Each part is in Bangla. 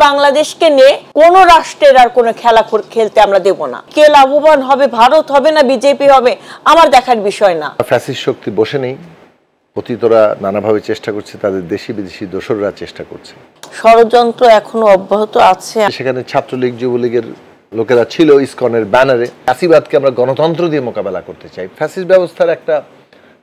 বাংলাদেশকে নিয়ে কোন রাষ্ট্রের আর কোনো খেলা খেলতে আমরা দেব না। কে লাভবান হবে, ভারত হবে না বিজেপি হবে, আমার দেখার বিষয় না। ফ্যাসিস্ট শক্তি বসে নেই, অতীতরা নানাভাবে চেষ্টা করছে, তাদের দেশি বিদেশি দোসররা চেষ্টা করছে। ষড়যন্ত্র এখনো অব্যাহত আছে। সেখানে ছাত্রলীগ যুবলীগের লোকেরা ছিল ইসকনের ব্যানারে। ফ্যাসিবাদকে আমরা গণতন্ত্র দিয়ে মোকাবেলা করতে চাই। ফ্যাসিস্ট ব্যবস্থার একটা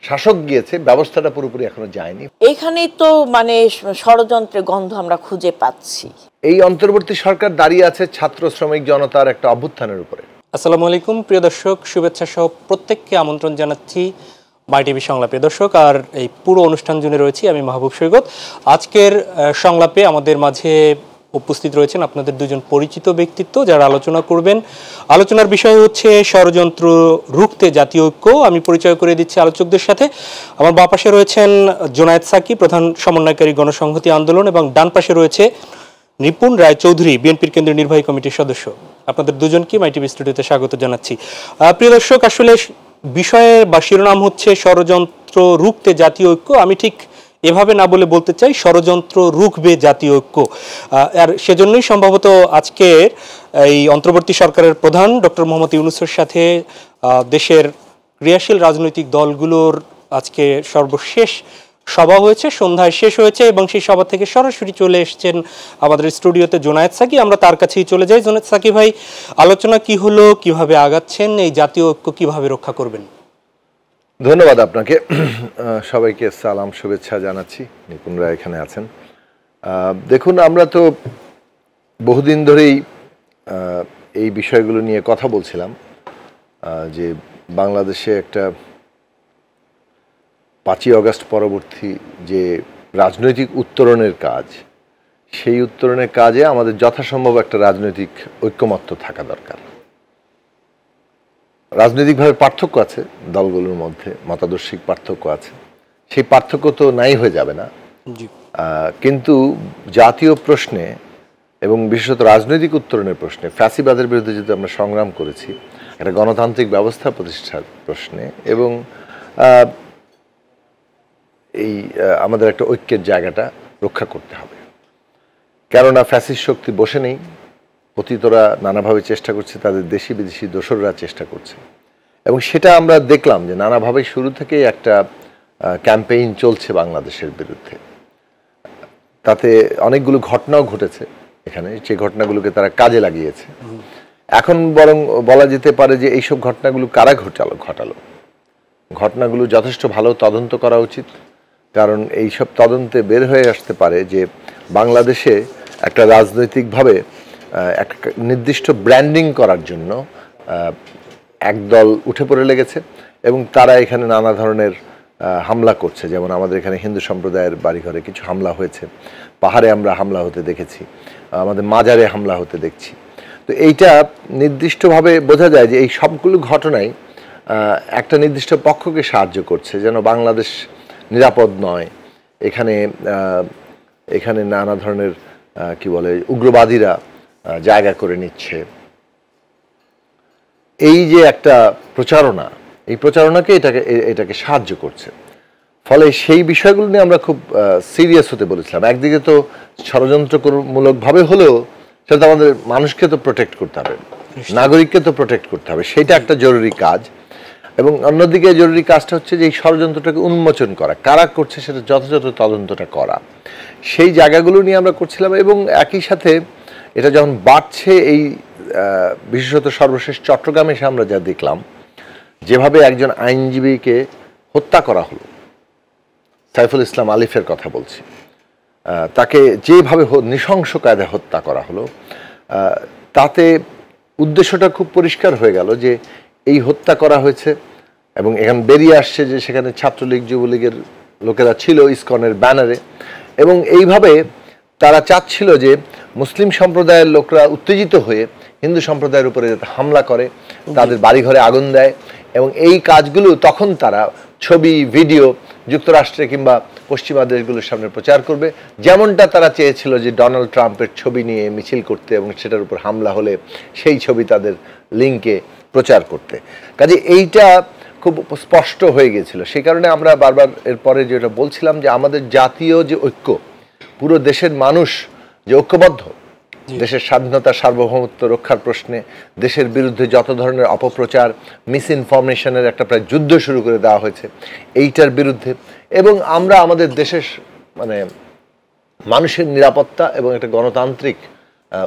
শাসক গিয়েছে, ব্যবস্থাটা পুরোপুরি এখনো যায়নি। এইখানেই তো মানে ষড়যন্ত্রের গন্ধ আমরা খুঁজে পাচ্ছি। এই অন্তর্বর্তী সরকার দাঁড়িয়ে আছে ছাত্র শ্রমিক জনতার একটা অভ্যুত্থানের উপরে। আসসালামু আলাইকুম প্রিয় দর্শক, শুভেচ্ছা সহ প্রত্যেককে আমন্ত্রণ জানাচ্ছি মাই টিভি সংলাপে। দর্শক, আর এই পুরো অনুষ্ঠান জুড়ে রয়েছি আমি মাহবুব সৈকত। আজকের সংলাপে আমাদের মাঝে উপস্থিত রয়েছেন আপনাদের দুজন পরিচিত ব্যক্তিত্ব, যারা আলোচনা করবেন। আলোচনার বিষয় হচ্ছে ষড়যন্ত্র রুখতে জাতীয় ঐক্য। আমি পরিচয় করে দিচ্ছি আলোচকদের সাথে। আমার বাঁ পাশে রয়েছেন জোনায়েদ সাকি, প্রধান সমন্বয়কারী গণসংহতি আন্দোলন, এবং ডান পাশে রয়েছে নিপুণ রায়চৌধুরী, বিএনপির কেন্দ্রীয় নির্বাহী কমিটির সদস্য। আপনাদের দুজনকে মাই টিভি স্টুডিওতে স্বাগত জানাচ্ছি। প্রিয় দর্শক, আসলে বিষয়ের বা শিরোনাম হচ্ছে ষড়যন্ত্র রুখতে জাতীয় ঐক্য। আমি ঠিক এভাবে না বলে বলতে চাই ষড়যন্ত্র রুখবে জাতীয় ঐক্য। আর সেজন্যই সম্ভবত আজকের এই অন্তর্বর্তী সরকারের প্রধান ডক্টর মোহাম্মদ ইউনূসের সাথে দেশের ক্রিয়াশীল রাজনৈতিক দলগুলোর আজকে সর্বশেষ সভা হয়েছে, সন্ধ্যায় শেষ হয়েছে, এবং সেই সভা থেকে সরাসরি চলে এসেছেন আমাদের স্টুডিওতে জোনায়েদ সাকি। আমরা তার কাছেই চলে যাই। জোনায়েদ সাকি ভাই, আলোচনা কি হলো, কিভাবে আগাচ্ছেন, এই জাতীয় ঐক্য কিভাবে রক্ষা করবেন? ধন্যবাদ আপনাকে। সবাইকে সালাম শুভেচ্ছা জানাচ্ছি। নিপুণরা এখানে আছেন। দেখুন, আমরা তো বহুদিন ধরেই এই বিষয়গুলো নিয়ে কথা বলছিলাম যে বাংলাদেশে একটা 5ই আগস্ট পরবর্তী যে রাজনৈতিক উত্তরণের কাজ, সেই উত্তরণের কাজে আমাদের যথাসম্ভব একটা রাজনৈতিক ঐক্যমত্য থাকা দরকার। রাজনৈতিকভাবে পার্থক্য আছে দলগুলোর মধ্যে, মতাদর্শিক পার্থক্য আছে, সেই পার্থক্য তো নাই হয়ে যাবে না। কিন্তু জাতীয় প্রশ্নে এবং বিশেষত রাজনৈতিক উত্তরণের প্রশ্নে, ফ্যাসিবাদের বিরুদ্ধে যেহেতু আমরা সংগ্রাম করেছি, একটা গণতান্ত্রিক ব্যবস্থা প্রতিষ্ঠার প্রশ্নে, এবং এই আমাদের একটা ঐক্যের জায়গাটা রক্ষা করতে হবে। কেননা ফ্যাসিস্ট শক্তি বসে নেই, অতীতরা নানাভাবে চেষ্টা করছে, তাদের দেশি বিদেশি দোসররা চেষ্টা করছে, এবং সেটা আমরা দেখলাম যে নানাভাবে শুরু থেকেই একটা ক্যাম্পেইন চলছে বাংলাদেশের বিরুদ্ধে। তাতে অনেকগুলো ঘটনাও ঘটেছে এখানে, যে ঘটনাগুলোকে তারা কাজে লাগিয়েছে। এখন বরং বলা যেতে পারে যে এইসব ঘটনাগুলো কারা ঘটালো, ঘটনাগুলো যথেষ্ট ভালো তদন্ত করা উচিত। কারণ এইসব তদন্তে বের হয়ে আসতে পারে যে বাংলাদেশে একটা রাজনৈতিকভাবে একটা নির্দিষ্ট ব্র্যান্ডিং করার জন্য একদল উঠে পড়ে লেগেছে, এবং তারা এখানে নানা ধরনের হামলা করছে। যেমন আমাদের এখানে হিন্দু সম্প্রদায়ের বাড়িঘরে কিছু হামলা হয়েছে, পাহাড়ে আমরা হামলা হতে দেখেছি, আমাদের মাজারে হামলা হতে দেখছি। তো এইটা নির্দিষ্টভাবে বোঝা যায় যে এই সবগুলো ঘটনাই একটা নির্দিষ্ট পক্ষকে সাহায্য করছে, যেন বাংলাদেশ নিরাপদ নয়। এখানে নানা ধরনের কি বলে উগ্রবাদীরা জায়গা করে নিচ্ছে। এই যে একটা প্রচারণা, এই প্রচারণাকে এটাকে সাহায্য করছে। ফলে সেই বিষয়গুলো নিয়ে আমরা খুব সিরিয়াস হতে বলেছিলাম। একদিকে তো ষড়যন্ত্রমূলকভাবে হলেও সেটা আমাদের মানুষকে তো প্রোটেক্ট করতে হবে, নাগরিককে তো প্রোটেক্ট করতে হবে, সেটা একটা জরুরি কাজ। এবং অন্যদিকে জরুরি কাজটা হচ্ছে যে এই ষড়যন্ত্রটাকে উন্মোচন করা, কারা করছে সেটা যথাযথ তদন্তটা করা। সেই জায়গাগুলো নিয়ে আমরা করছিলাম। এবং একই সাথে এটা যখন বাড়ছে, এই বিশেষত সর্বশেষ চট্টগ্রামে এসে আমরা যা দেখলাম, যেভাবে একজন আইনজীবীকে হত্যা করা হলো, সাইফুল ইসলাম আলিফের কথা বলছি, তাকে যেভাবে নৃশংস কায়দায় হত্যা করা হলো, তাতে উদ্দেশ্যটা খুব পরিষ্কার হয়ে গেল যে এই হত্যা করা হয়েছে। এবং এখানে বেরিয়ে আসছে যে সেখানে ছাত্রলীগ যুবলীগের লোকেরা ছিল ইসকনের ব্যানারে, এবং এইভাবে তারা চাচ্ছিল যে মুসলিম সম্প্রদায়ের লোকরা উত্তেজিত হয়ে হিন্দু সম্প্রদায়ের উপরে হামলা করে, তাদের বাড়িঘরে আগুন দেয়। এবং এই কাজগুলো তখন তারা ছবি ভিডিও যুক্তরাষ্ট্রে কিংবা পশ্চিমা দেশগুলোর সামনে প্রচার করবে, যেমনটা তারা চেয়েছিল যে ডোনাল্ড ট্রাম্পের ছবি নিয়ে মিছিল করতে এবং সেটার উপর হামলা হলে সেই ছবি তাদের লিঙ্কে প্রচার করতে। কাজে এইটা খুব স্পষ্ট হয়ে গিয়েছিল। সেই কারণে আমরা বারবার এরপরে যেটা বলছিলাম যে আমাদের জাতীয় যে ঐক্য, পুরো দেশের মানুষ যে ঐক্যবদ্ধ, দেশের স্বাধীনতা সার্বভৌমত্ব রক্ষার প্রশ্নে দেশের বিরুদ্ধে যত ধরনের অপপ্রচার, মিস ইনফরমেশনের একটা প্রায় যুদ্ধ শুরু করে দেওয়া হয়েছে এইটার বিরুদ্ধে, এবং আমরা আমাদের দেশের মানে মানুষের নিরাপত্তা এবং একটা গণতান্ত্রিক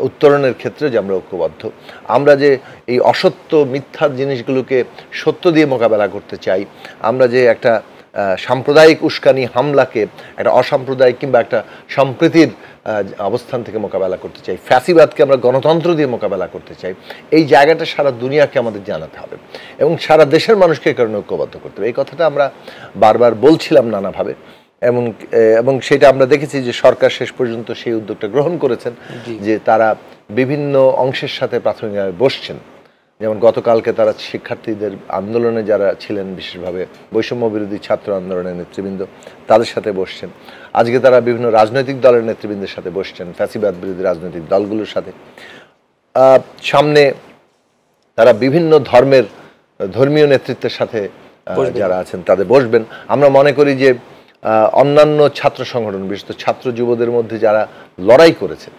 উত্তরণের ক্ষেত্রে যে আমরা ঐক্যবদ্ধ, আমরা যে এই অসত্য মিথ্যা জিনিসগুলোকে সত্য দিয়ে মোকাবেলা করতে চাই, আমরা যে একটা সাম্প্রদায়িক উস্কানি হামলাকে একটা অসাম্প্রদায়িক কিংবা একটা সম্প্রীতির অবস্থান থেকে মোকাবেলা করতে চাই, ফ্যাসিবাদকে আমরা গণতন্ত্র দিয়ে মোকাবেলা করতে চাই, এই জায়গাটা সারা দুনিয়াকে আমাদের জানাতে হবে এবং সারা দেশের মানুষকে এই কারণে ঐক্যবদ্ধ করতে হবে। এই কথাটা আমরা বারবার বলছিলাম নানাভাবে, এবং সেটা আমরা দেখেছি যে সরকার শেষ পর্যন্ত সেই উদ্যোগটা গ্রহণ করেছেন, যে তারা বিভিন্ন অংশের সাথে প্রাথমিকভাবে বসছেন। যেমন গতকালকে তারা শিক্ষার্থীদের আন্দোলনে যারা ছিলেন, বিশেষভাবে বৈষম্য বিরোধী ছাত্র আন্দোলনের নেতৃবৃন্দ, তাদের সাথে বসছেন। আজকে তারা বিভিন্ন রাজনৈতিক দলের নেতৃবৃন্দের সাথে বসছেন, ফ্যাসিবাদ বিরোধী রাজনৈতিক দলগুলোর সাথে। সামনে তারা বিভিন্ন ধর্মীয় নেতৃত্বের সাথে যারা আছেন তাদের বসবেন। আমরা মনে করি যে অন্যান্য ছাত্র সংগঠন, বিশেষত ছাত্র যুবদের মধ্যে যারা লড়াই করেছে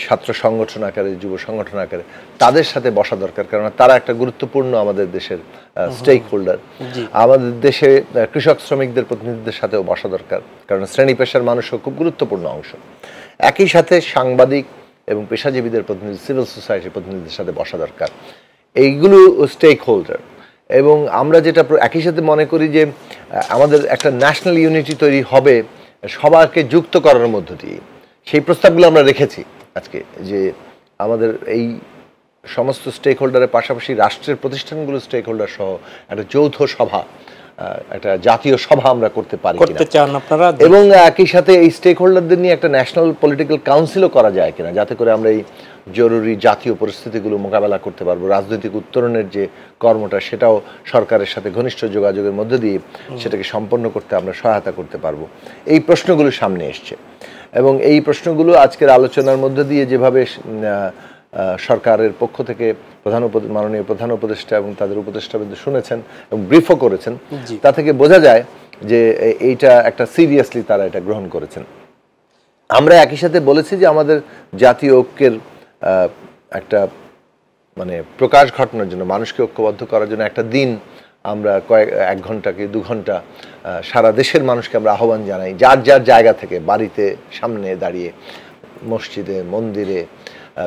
ছাত্র সংগঠন আকারে, যুব সংগঠন আকারে, তাদের সাথে বসা দরকার, কারণ তারা একটা গুরুত্বপূর্ণ আমাদের দেশের স্টেক হোল্ডার। আমাদের দেশে কৃষক শ্রমিকদের প্রতিনিধিদের সাথেও বসা দরকার, কারণ শ্রেণী পেশার মানুষও খুব গুরুত্বপূর্ণ অংশ। একই সাথে সাংবাদিক এবং পেশাজীবীদের প্রতিনিধি, সিভিল সোসাইটির প্রতিনিধিদের সাথে বসা দরকার। এইগুলো স্টেক হোল্ডার। এবং আমরা যেটা একই সাথে মনে করি যে আমাদের একটা ন্যাশনাল ইউনিটি তৈরি হবে সবাইকে যুক্ত করার মধ্য দিয়ে। সেই প্রস্তাবগুলো আমরা রেখেছি আজকে, যে আমাদের এই সমস্ত স্টেক হোল্ডারের পাশাপাশি রাষ্ট্রের প্রতিষ্ঠানগুলো স্টেক হোল্ডার সহ একটা যৌথ সভা, একটা জাতীয় সভা আমরা করতে পারি কিনা, এবং একই সাথে এই স্টেক হোল্ডারদের নিয়ে একটা ন্যাশনাল পলিটিক্যাল কাউন্সিলও করা যায় কিনা, যাতে করে আমরা এই জরুরি জাতীয় পরিস্থিতিগুলো মোকাবেলা করতে পারবো। রাজনৈতিক উত্তরণের যে কর্মটা, সেটাও সরকারের সাথে ঘনিষ্ঠ যোগাযোগের মধ্যে দিয়ে সেটাকে সম্পন্ন করতে আমরা সহায়তা করতে পারবো। এই প্রশ্নগুলো সামনে এসছে, এবং এই প্রশ্নগুলো আজকের আলোচনার মধ্যে দিয়ে যেভাবে সরকারের পক্ষ থেকে মাননীয় প্রধান উপদেষ্টা এবং তাদের উপদেষ্টাবৃন্দ শুনেছেন এবং ব্রিফও করেছেন, তা থেকে বোঝা যায় যে এইটা একটা সিরিয়াসলি তারা এটা গ্রহণ করেছেন। আমরা একই সাথে বলেছি যে আমাদের জাতীয় ঐক্যের একটা মানে প্রকাশ ঘটানোর জন্য, মানুষকে ঐক্যবদ্ধ করার জন্য একটা দিন আমরা 1 ঘন্টা কি 2 ঘন্টা সারা দেশের মানুষকে আমরা আহ্বান জানাই, যার যার জায়গা থেকে, বাড়িতে সামনে দাঁড়িয়ে, মসজিদে, মন্দিরে,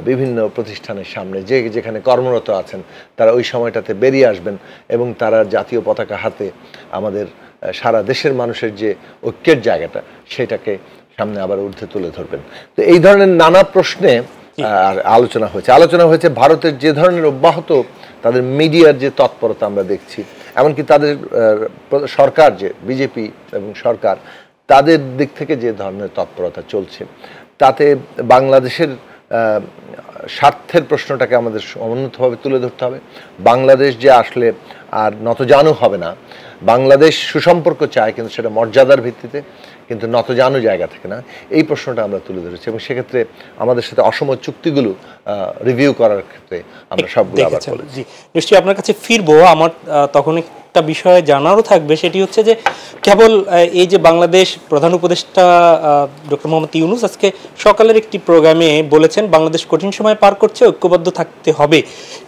বিভিন্ন প্রতিষ্ঠানের সামনে, যেখানে কর্মরত আছেন, তারা ওই সময়টাতে বেরিয়ে আসবেন এবং তারা জাতীয় পতাকা হাতে আমাদের সারা দেশের মানুষের যে ঐক্যের জায়গাটা, সেটাকে সামনে আবার ঊর্ধ্বে তুলে ধরবেন। তো এই ধরনের নানা প্রশ্নে আলোচনা হয়েছে। ভারতের যে ধরনের অব্যাহত তাদের মিডিয়ার যে তৎপরতা আমরা দেখছি, এমনকি তাদের সরকার, যে বিজেপি এবং সরকার, তাদের দিক থেকে যে ধরনের তৎপরতা চলছে, তাতে বাংলাদেশের স্বার্থের প্রশ্নটাকে আমাদের সমন্বিতভাবে তুলে ধরতে হবে। বাংলাদেশ যে আসলে আর নতজানু হবে না, বাংলাদেশ সুসম্পর্ক চায়, কিন্তু সেটা মর্যাদার ভিত্তিতে, কিন্তু নতজানু জায়গা থেকে না, এই প্রশ্নটা আমরা তুলে ধরেছি। এবং সেক্ষেত্রে আমাদের সাথে অসম চুক্তিগুলো রিভিউ করার ক্ষেত্রে আমরা সবগুলো আবার বলেছি। নিশ্চয়ই আপনার কাছে ফিরবো। আমার তখন একটা বিষয় জানারও থাকবে, সেটি হচ্ছে যে কেবল এই যে বাংলাদেশ প্রধান উপদেষ্টা ডক্টর মোহাম্মদ ইউনূস আজকে সকালের একটি প্রোগ্রামে বলেছেন বাংলাদেশ কঠিন সময় পার করছে, ঐক্যবদ্ধ থাকতে হবে।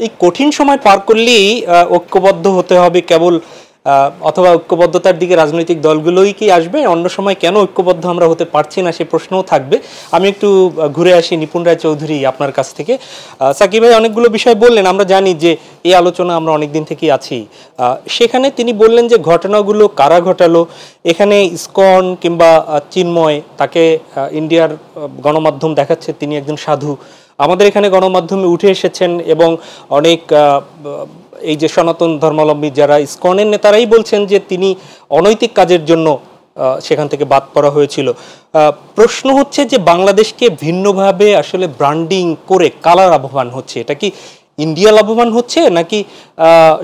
এই কঠিন সময় পার করলেই ঐক্যবদ্ধ হতে হবে কেবল, অথবা ঐক্যবদ্ধতার দিকে রাজনৈতিক দলগুলোই কি আসবে? অন্য সময় কেন ঐক্যবদ্ধ আমরা হতে পারছি না, সে প্রশ্নও থাকবে। আমি একটু ঘুরে আসি নিপুণ রায় চৌধুরী আপনার কাছ থেকে। সাকিব ভাই অনেকগুলো বিষয় বললেন, আমরা জানি যে এই আলোচনা আমরা অনেকদিন থেকেই আছি। সেখানে তিনি বললেন যে ঘটনাগুলো কারা ঘটালো, এখানে ইসকন কিংবা চিন্ময়, তাকে ইন্ডিয়ার গণমাধ্যম দেখাচ্ছে তিনি একজন সাধু, আমাদের এখানে গণমাধ্যমে উঠে এসেছেন, এবং অনেক এই যে সনাতন ধর্মাবলম্বী যারা ইসকনের নেতারাই বলছেন যে তিনি অনৈতিক কাজের জন্য সেখান থেকে বাদ পড়া হয়েছিল। প্রশ্ন হচ্ছে যে বাংলাদেশকে ভিন্নভাবে আসলে ব্র্যান্ডিং করে কারা লাভবান হচ্ছে? এটা কি ইন্ডিয়া লাভবান হচ্ছে, নাকি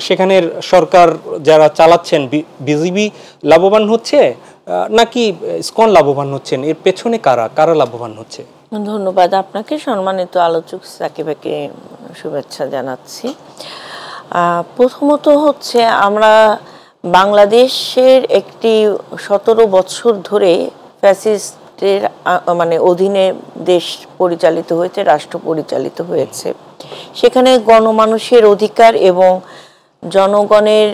সেখানের সরকার যারা চালাচ্ছেন বিজেপি লাভবান হচ্ছে, নাকি ইসকন লাভবান হচ্ছেন? এর পেছনে কারা লাভবান হচ্ছে? ধন্যবাদ আপনাকে, সম্মানিত আলোচক সাকিবকে শুভেচ্ছা জানাচ্ছি। প্রথমত হচ্ছে আমরা বাংলাদেশের একটি 17 বছর ধরে ফ্যাসিস্ট রাষ্ট্রের মানে অধীনে দেশ পরিচালিত হয়েছে, রাষ্ট্র পরিচালিত হয়েছে। সেখানে গণমানুষের অধিকার এবং জনগণের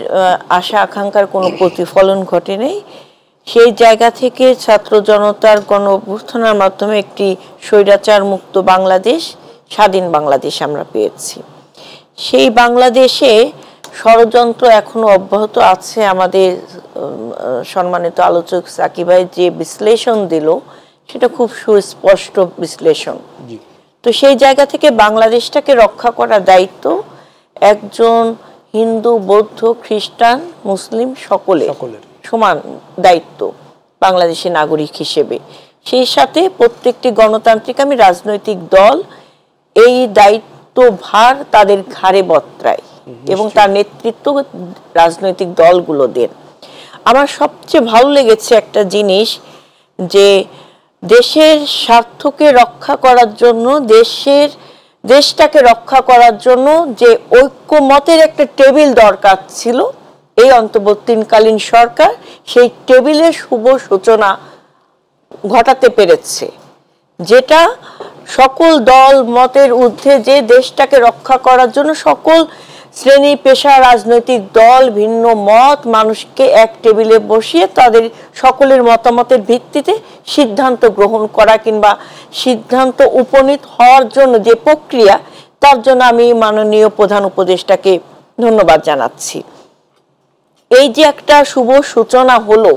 আশা আকাঙ্ক্ষার কোনো প্রতিফলন ঘটে নেই। সেই জায়গা থেকে ছাত্র জনতার গণ অভ্যুত্থানের মাধ্যমে একটি স্বৈরাচার মুক্ত বাংলাদেশ, স্বাধীন বাংলাদেশ আমরা পেয়েছি। সেই বাংলাদেশে ষড়যন্ত্র এখনো অব্যাহত আছে। আমাদের সম্মানিত আলোচক সাকিব ভাই যে বিশ্লেষণ দিল সেটা খুব সুস্পষ্ট বিশ্লেষণ। তো সেই জায়গা থেকে বাংলাদেশটাকে রক্ষা করার দায়িত্ব একজন হিন্দু, বৌদ্ধ, খ্রিস্টান, মুসলিম সকলের সমান দায়িত্ব বাংলাদেশের নাগরিক হিসেবে। সেই সাথে প্রত্যেকটি গণতান্ত্রিক রাজনৈতিক দল এই দায়িত্ব ভার তাদের ঘাড়ে বর্তায় এবং তার নেতৃত্ব রাজনৈতিক দলগুলো দেন। আমার সবচেয়ে ভালো লেগেছে একটা জিনিস, যে দেশের স্বার্থকে রক্ষা করার জন্য, দেশটাকে রক্ষা করার জন্য যে ঐক্যমতের একটা টেবিল দরকার ছিল, এই অন্তর্বর্তীকালীন সরকার সেই টেবিলের শুভ সূচনা ঘটাতে পেরেছে, যেটা সকল দল মতের ঊর্ধ্বে যে দেশটাকে রক্ষা করার জন্য সকল শ্রেণী পেশা, রাজনৈতিক দল, ভিন্ন মত মানুষকে এক টেবিলে বসিয়ে তাদের সকলের মতামতের ভিত্তিতে সিদ্ধান্ত গ্রহণ করা কিংবা সিদ্ধান্ত উপনীত হওয়ার জন্য যে প্রক্রিয়া, তার জন্য আমি মাননীয় প্রধান উপদেষ্টাকে ধন্যবাদ জানাচ্ছি। এই যে একটা শুভ সূচনা হলো,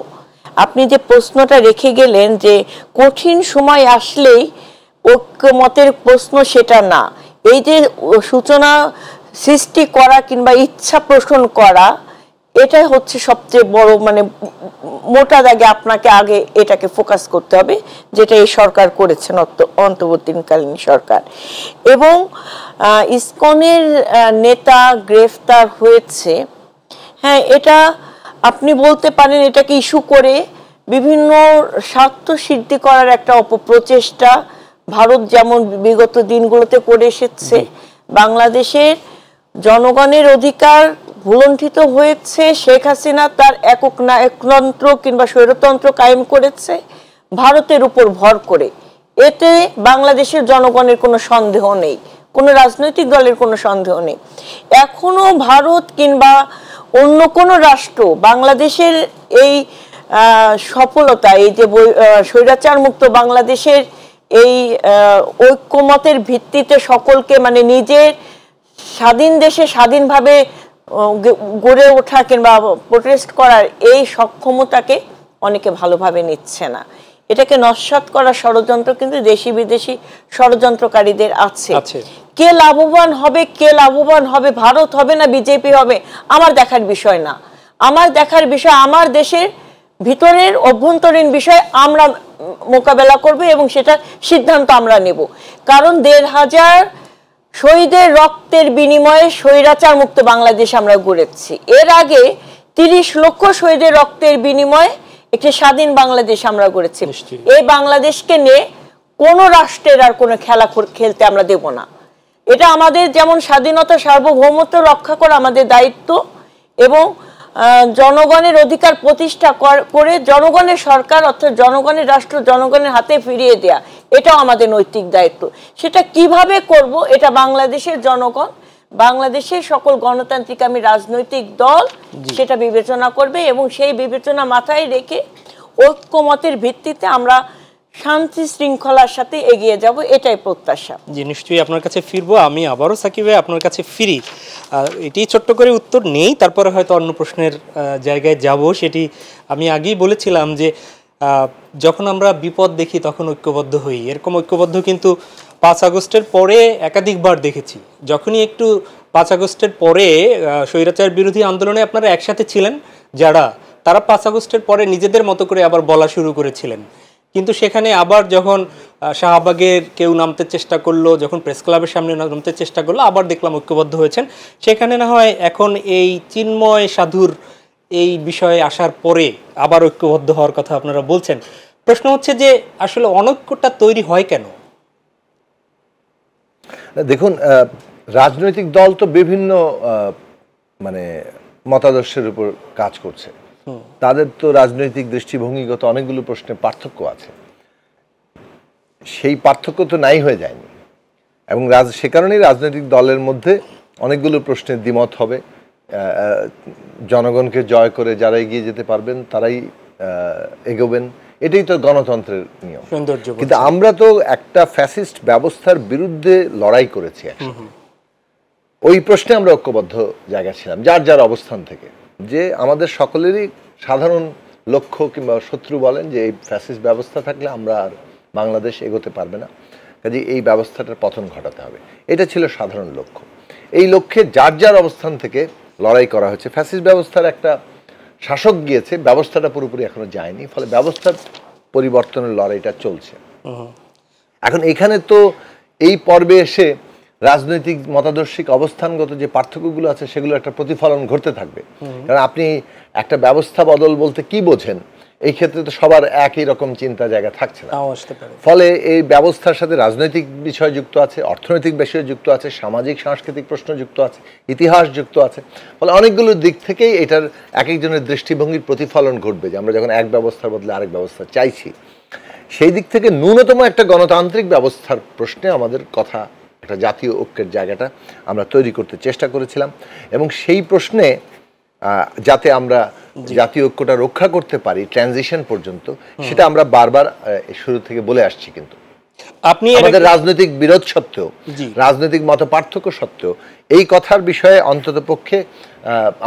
আপনি যে প্রশ্নটা রেখে গেলেন যে কঠিন সময় আসলেই ঐক্যমতের প্রশ্ন, সেটা না। এই যে সূচনা সৃষ্টি করা কিংবা ইচ্ছা পোষণ করা, এটাই হচ্ছে সবচেয়ে বড়, মানে মোটা দাগে আপনাকে আগে এটাকে ফোকাস করতে হবে, যেটা এই সরকার করেছেন, অন্তর্বর্তীকালীন সরকার। এবং ইসকনের নেতা গ্রেফতার হয়েছে, হ্যাঁ, এটা আপনি বলতে পারেন এটাকে ইস্যু করে বিভিন্ন স্বার্থ সিদ্ধি করার একটা অপপ্রচেষ্টা ভারত যেমন বিগত দিনগুলোতে করে এসেছে। বাংলাদেশের জনগণের অধিকার ভুলণ্ঠিত হয়েছে, শেখ হাসিনা তার একতন্ত্র কিংবা স্বৈরতন্ত্র কায়েম করেছে ভারতের উপর ভর করে। এতে বাংলাদেশের জনগণের কোনো সন্দেহ নেই, কোনো রাজনৈতিক দলের কোনো সন্দেহ নেই। এখনো ভারত কিংবা অন্য কোনো রাষ্ট্র বাংলাদেশের এই সফলতা, এই যে স্বৈরাচার মুক্ত বাংলাদেশের এই ঐক্যমতের ভিত্তিতে সকলকে মানে নিজের স্বাধীন দেশে স্বাধীনভাবে গড়ে ওঠা কিংবা প্রোটেস্ট করার এই সক্ষমতাকে অনেকে ভালোভাবে নিচ্ছে না। এটাকে নস্যাৎ করার ষড়যন্ত্র কিন্তু দেশি বিদেশি ষড়যন্ত্রকারীদের আছে। কে লাভবান হবে, ভারত হবে না বিজেপি হবে, আমার দেখার বিষয় না। আমার দেখার বিষয় আমার দেশের ভিতরের অভ্যন্তরীণ বিষয় আমরা মোকাবেলা করব এবং সেটা সিদ্ধান্ত আমরা নেব। কারণ ১৫০০ শহীদের রক্তের বিনিময়ে স্বৈরাচার মুক্ত বাংলাদেশ আমরা গড়েছি। এর আগে ৩০ লক্ষ শহীদের রক্তের বিনিময়ে একটি স্বাধীন বাংলাদেশ আমরা গড়েছি। এই বাংলাদেশকে নিয়ে কোনো রাষ্ট্রের আর কোনো খেলা খেলতে আমরা দেব না। এটা আমাদের যেমন স্বাধীনতা, সার্বভৌমত্ব রক্ষা করা আমাদের দায়িত্ব এবং জনগণের অধিকার প্রতিষ্ঠা করে জনগণের সরকার অর্থাৎ জনগণের রাষ্ট্র জনগণের হাতে ফিরিয়ে দেয়া, এটাও আমাদের নৈতিক দায়িত্ব। সেটা কিভাবে করব, এটা বাংলাদেশের জনগণ, বাংলাদেশের সকল গণতান্ত্রিক রাজনৈতিক দল সেটা বিবেচনা করবে এবং সেই বিবেচনা মাথায় রেখে ঐক্যমতের ভিত্তিতে আমরা শান্তি শৃঙ্খলার সাথে এগিয়ে যাব, এটাই প্রত্যাশা। জি, নিশ্চয়ই আপনার কাছে ফিরবো। আমি আবারও সাকিব ভাই আপনার কাছে ফিরি। এটি ছোট্ট করে উত্তর নেই, তারপরে হয়তো অন্য প্রশ্নের জায়গায় যাব। সেটি আমি আগেই বলেছিলাম যে যখন আমরা বিপদ দেখি তখন ঐক্যবদ্ধ হই। এরকম ঐক্যবদ্ধ কিন্তু ৫ আগস্টের পরে একাধিকবার দেখেছি। যখনই একটু ৫ আগস্টের পরে স্বৈরাচার বিরোধী আন্দোলনে আপনারা একসাথে ছিলেন, তারা ৫ আগস্টের পরে নিজেদের মতো করে আবার বলা শুরু করেছিলেন। কিন্তু সেখানে আবার যখন শাহবাগের কেউ নামতে চেষ্টা করলো, যখন প্রেস ক্লাবের সামনে নামতে চেষ্টা করলো, আবার দেখলাম ঐক্যবদ্ধ হয়েছেন। সেখানে না হয় এখন এই চিন্ময় সাধুর এই বিষয়ে আসার পরে আবার ঐক্যবদ্ধ হওয়ার কথা আপনারা বলছেন। প্রশ্ন হচ্ছে যে আসলে অনৈক্যটা তৈরি হয় কেন? দেখুন, রাজনৈতিক দল তো বিভিন্ন মানে মতাদর্শের উপর কাজ করছে, তাদের তো রাজনৈতিক দৃষ্টিভঙ্গিগত অনেকগুলো প্রশ্নে পার্থক্য আছে। সেই পার্থক্য তো নাই হয়ে যায়নি, এবং সে কারণেই রাজনৈতিক দলের মধ্যে অনেকগুলো প্রশ্নের দ্বিমত হবে। জনগণকে জয় করে যারা এগিয়ে যেতে পারবেন তারাই এগোবেন, এটাই তো গণতন্ত্রের নিয়ম। কিন্তু আমরা তো একটা ফ্যাসিস্ট ব্যবস্থার বিরুদ্ধে লড়াই করেছি একসাথে, ওই প্রশ্নে আমরা ঐক্যবদ্ধ জায়গায় ছিলাম যার যার অবস্থান থেকে, যে আমাদের সকলেরই সাধারণ লক্ষ্য কিংবা শত্রু বলেন যে এই ফ্যাসিস্ট ব্যবস্থা থাকলে আমরা আর বাংলাদেশ এগোতে পারবে না, কাজে এই ব্যবস্থাটার পতন ঘটাতে হবে, এটা ছিল সাধারণ লক্ষ্য। এই লক্ষ্যে যার যার অবস্থান থেকে লড়াই করা হচ্ছে। ফ্যাসিস্ট ব্যবস্থার একটা শাসক গিয়েছে, ব্যবস্থাটা পুরোপুরি এখনো যায়নি, ফলে ব্যবস্থার পরিবর্তনের লড়াইটা চলছে। এখন এখানে তো এই পর্বে এসে রাজনৈতিক মতাদর্শিক অবস্থানগত যে পার্থক্যগুলো আছে সেগুলো একটা প্রতিফলন ঘটতে থাকবে। কারণ আপনি একটা ব্যবস্থা বদল বলতে কি বোঝেন, এই ক্ষেত্রে তো সবার একই রকম চিন্তা জায়গা থাকছে না। ফলে এই ব্যবস্থার সাথে রাজনৈতিক বিষয় যুক্ত আছে, অর্থনৈতিক বিষয় যুক্ত আছে, সামাজিক সাংস্কৃতিক প্রশ্ন যুক্ত আছে, ইতিহাস যুক্ত আছে। ফলে অনেকগুলো দিক থেকেই এটার এক একজনের দৃষ্টিভঙ্গির প্রতিফলন ঘটবে, যে আমরা যখন এক ব্যবস্থার বদলে আরেক ব্যবস্থা চাইছি। সেই দিক থেকে ন্যূনতম একটা গণতান্ত্রিক ব্যবস্থার প্রশ্নে আমাদের কথা, একটা জাতীয় ঐক্যের জায়গাটা আমরা তৈরি করতে চেষ্টা করেছিলাম, এবং সেই প্রশ্নে যাতে আমরা জাতীয় ঐক্যটা রক্ষা করতে পারি ট্রানজিশন পর্যন্ত, সেটা আমরা বারবার শুরু থেকে বলে আসছি। কিন্তু আপনি আমাদের রাজনৈতিক বিরোধ সত্ত্বেও, রাজনৈতিক মত পার্থক্য সত্ত্বেও এই কথার বিষয়ে অন্তত পক্ষে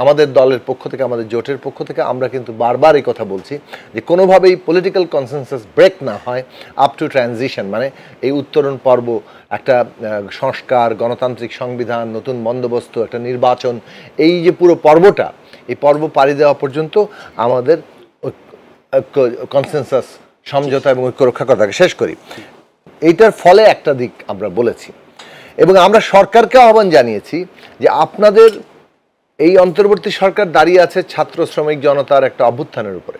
আমাদের দলের পক্ষ থেকে, আমাদের জোটের পক্ষ থেকে আমরা কিন্তু বারবার এই কথা বলছি যে কোনোভাবেই পলিটিক্যাল কনসেনসাস ব্রেক না হয় আপ টু ট্রানজিশন, মানে এই উত্তরণ পর্ব, একটা সংস্কার, গণতান্ত্রিক সংবিধান, নতুন বন্দোবস্ত, একটা নির্বাচন, এই যে পুরো পর্বটা, এই পর্ব পাড়ি দেওয়া পর্যন্ত আমাদের কনসেনসাস, সমঝোতা এবং ঐক্য রক্ষা করাকে শেষ করি। এইটার ফলে একটা দিক আমরা বলেছি, এবং আমরা সরকারকে আহ্বান জানিয়েছি যে আপনাদের এই অন্তর্বর্তী সরকার দাঁড়িয়ে আছে ছাত্র শ্রমিক জনতার একটা অভ্যুত্থানের উপরে,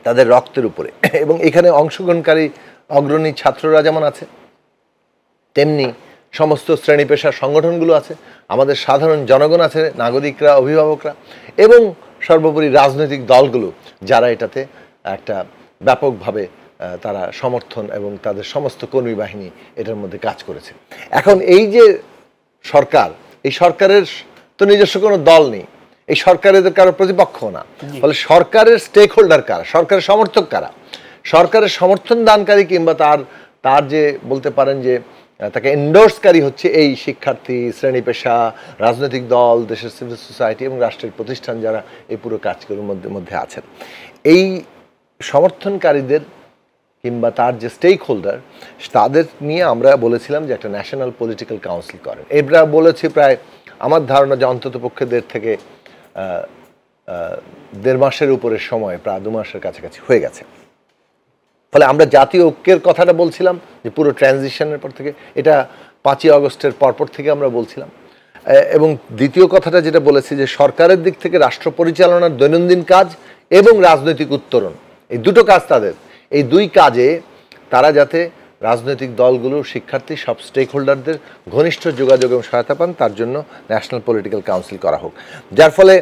তাদের রক্তের উপরে, এবং এখানে অংশগ্রহণকারী অগ্রণী ছাত্ররা যেমন আছে, তেমনি সমস্ত শ্রেণী পেশার সংগঠনগুলো আছে, আমাদের সাধারণ জনগণ আছে, নাগরিকরা, অভিভাবকরা, এবং সর্বোপরি রাজনৈতিক দলগুলো যারা এটাতে একটা ব্যাপকভাবে তারা সমর্থন এবং তাদের সমস্ত কর্মী বাহিনী এটার মধ্যে কাজ করেছে। এখন এই যে সরকার, এই সরকারের তো নিজস্ব কোনো দল নেই, এই সরকারের কারো প্রতিপক্ষ না, ফলে সরকারের স্টেক হোল্ডার কারা, সরকারের সমর্থক কারা, সরকারের সমর্থন দানকারী কিংবা তার যে বলতে পারেন যে তাকে এন্ডোর্সকারী হচ্ছে এই শিক্ষার্থী, শ্রেণী পেশা, রাজনৈতিক দল, দেশের সিভিল সোসাইটি এবং রাষ্ট্রের প্রতিষ্ঠান যারা এই পুরো কাজগুলোর মধ্যে আছেন। এই সমর্থনকারীদের কিংবা তার যে স্টেক হোল্ডার, তাদের নিয়ে আমরা বলেছিলাম যে একটা ন্যাশনাল পলিটিক্যাল কাউন্সিল করেন। এরা বলেছি প্রায় আমার ধারণা যে অন্তত পক্ষে 1.5 মাসের উপরে সময়, প্রায় 2 মাসের কাছাকাছি হয়ে গেছে। ফলে আমরা জাতীয় ঐক্যের কথাটা বলছিলাম যে পুরো ট্রানজিশনের পর থেকে, এটা 5ই আগস্টের পরপর থেকে আমরা বলছিলাম। এবং দ্বিতীয় কথাটা যেটা বলেছি যে সরকারের দিক থেকে রাষ্ট্র পরিচালনার দৈনন্দিন কাজ এবং রাজনৈতিক উত্তরণ, এই দুটো কাজ তাদের, এই দুই কাজে তারা যাতে রাজনৈতিক দলগুলো, শিক্ষার্থী, সব স্টেক হোল্ডারদের ঘনিষ্ঠ যোগাযোগ এবং সহায়তা পান, তার জন্য ন্যাশনাল পলিটিক্যাল কাউন্সিল করা হোক। যার ফলে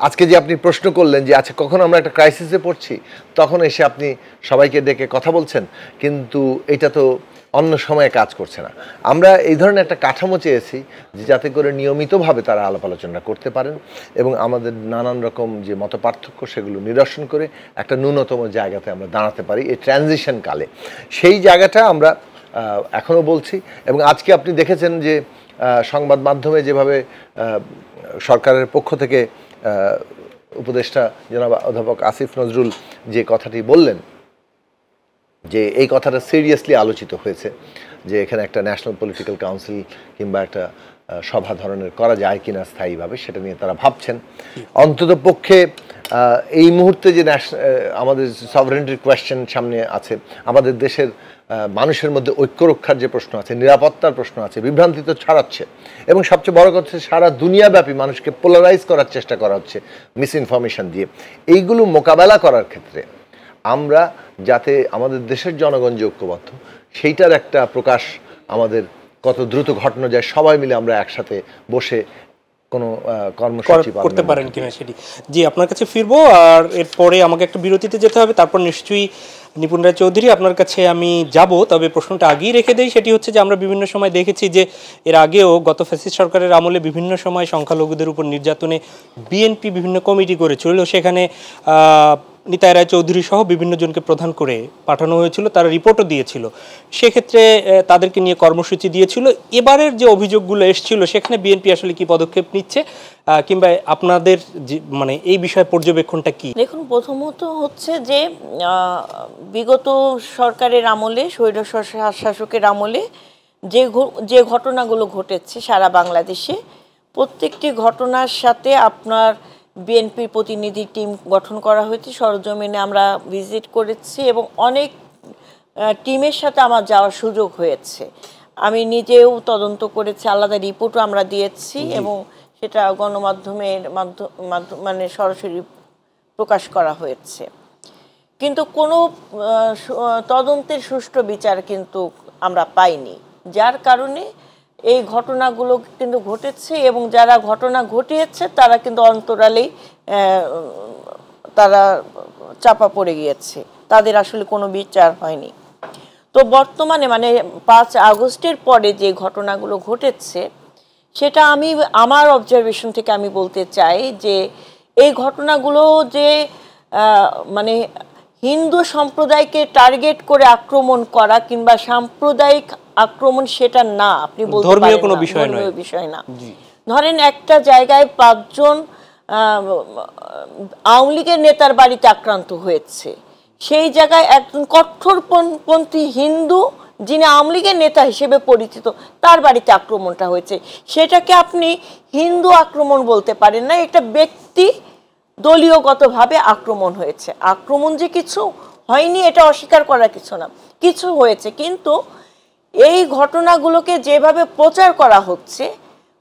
আজকে যে আপনি প্রশ্ন করলেন যে আচ্ছা কখন আমরা একটা ক্রাইসিসে পড়ছি, তখন এসে আপনি সবাইকে ডেকে কথা বলছেন, কিন্তু এটা তো অন্য সময়ে কাজ করছে না। আমরা এই ধরনের একটা কাঠামো চেয়েছি যে যাতে করে নিয়মিতভাবে তারা আলাপ আলোচনা করতে পারেন এবং আমাদের নানান রকম যে মতপার্থক্য সেগুলো নিরসন করে একটা ন্যূনতম জায়গাতে আমরা দাঁড়াতে পারি এই ট্রানজিশন কালে। সেই জায়গাটা আমরা এখনও বলছি, এবং আজকে আপনি দেখেছেন যে সংবাদ মাধ্যমে যেভাবে সরকারের পক্ষ থেকে উপদেষ্টা জনাব অধ্যাপক আসিফ নজরুল যে কথাটি বললেন, যে এই কথাটা সিরিয়াসলি আলোচিত হয়েছে যে এখানে একটা ন্যাশনাল পলিটিক্যাল কাউন্সিল কিংবা একটা সভা ধরনের করা যায় কিনা স্থায়ীভাবে, সেটা নিয়ে তারা ভাবছেন। অন্তত পক্ষে এই মুহূর্তে যে আমাদের সভারেন্টির কোয়েশ্চেন সামনে আছে, আমাদের দেশের মানুষের মধ্যে ঐক্য রক্ষার যে প্রশ্ন আছে, নিরাপত্তার প্রশ্ন আছে, বিভ্রান্তি তো ছড়াচ্ছে, এবং সবচেয়ে বড় কথা সারা দুনিয়াব্যাপী মানুষকে পোলারাইজ করার চেষ্টা করা হচ্ছে মিস ইনফরমেশন দিয়ে। এইগুলো মোকাবেলা করার ক্ষেত্রে আমরা যাতে আমাদের দেশের জনগণ যে ঐক্যবদ্ধ, সেইটার একটা প্রকাশ আমাদের কত দ্রুত ঘটানো যায়, সবাই মিলে আমরা একসাথে বসে কোনো কর্মসূচি করতে পারেন কিনা সেটি। জি, আপনার কাছে ফিরবো, আর এরপরে আমাকে একটা বিরতিতে যেতে হবে, তারপর নিশ্চয়ই নিপুণ রায় চৌধুরী, আপনার কাছে আমি যাব, তবে প্রশ্নটা আগেই রেখে দেই। সেটি হচ্ছে যে আমরা বিভিন্ন সময় দেখেছি যে এর আগেও গত ফ্যাসিস্ট সরকারের আমলে বিভিন্ন সময় সংখ্যালঘুদের উপর নির্যাতনে বিএনপি বিভিন্ন কমিটি করেছিল, সেখানে নিতাই রায় চৌধুরী সহ বিভিন্ন জনকে প্রধান করে পাঠানো হয়েছিল, তারা রিপোর্টও দিয়েছিল, সেক্ষেত্রে তাদেরকে নিয়ে কর্মসূচি দিয়েছিল। এবারের যে অভিযোগগুলো এসেছিল সেখানে বিএনপি আসলে কি পদক্ষেপ নিচ্ছে, কিংবা আপনাদের মানে এই বিষয়ে পর্যবেক্ষণটা কি? দেখুন, প্রথমত হচ্ছে যে বিগত সরকারের আমলে, স্বৈর শাসকের আমলে যে ঘটনাগুলো ঘটেছে সারা বাংলাদেশে, প্রত্যেকটি ঘটনার সাথে আপনার বিএনপির প্রতিনিধি টিম গঠন করা হয়েছে। সরজমিনে আমরা ভিজিট করেছি এবং অনেক টিমের সাথে আমার যাওয়ার সুযোগ হয়েছে। আমি নিজেও তদন্ত করেছি, আলাদা রিপোর্টও আমরা দিয়েছি এবং সেটা গণমাধ্যমের মানে সরাসরি প্রকাশ করা হয়েছে। কিন্তু কোনো তদন্তের সুষ্ঠু বিচার কিন্তু আমরা পাইনি, যার কারণে এই ঘটনাগুলো কিন্তু ঘটেছে এবং যারা ঘটনা ঘটিয়েছে তারা কিন্তু অন্তরালেই তারা চাপা পড়ে গিয়েছে, তাদের আসলে কোনো বিচার হয়নি। তো বর্তমানে মানে 5 আগস্টের পরে যে ঘটনাগুলো ঘটেছে সেটা আমার অবজারভেশন থেকে আমি বলতে চাই যে এই ঘটনাগুলো যে মানে হিন্দু সম্প্রদায়কে টার্গেট করে আক্রমণ করা কিংবা সাম্প্রদায়িক আক্রমণ সেটা না, আপনি বলতে পারেন ধর্মীয় কোনো বিষয় না। ধরেন একটা জায়গায় 5 জন আওয়ামী লীগের নেতার বাড়িতে আক্রান্ত হয়েছে, সেই জায়গায় একজন কট্টরপন্থী হিন্দু যিনি আওয়ামী লীগের নেতা হিসেবে পরিচিত তার বাড়িতে আক্রমণটা হয়েছে, সেটাকে আপনি হিন্দু আক্রমণ বলতে পারেন না, একটা ব্যক্তি দলীয়গতভাবে আক্রমণ হয়েছে। আক্রমণ যে কিছু হয়নি এটা অস্বীকার করার কিছু না, কিছু হয়েছে, কিন্তু এই ঘটনাগুলোকে যেভাবে প্রচার করা হচ্ছে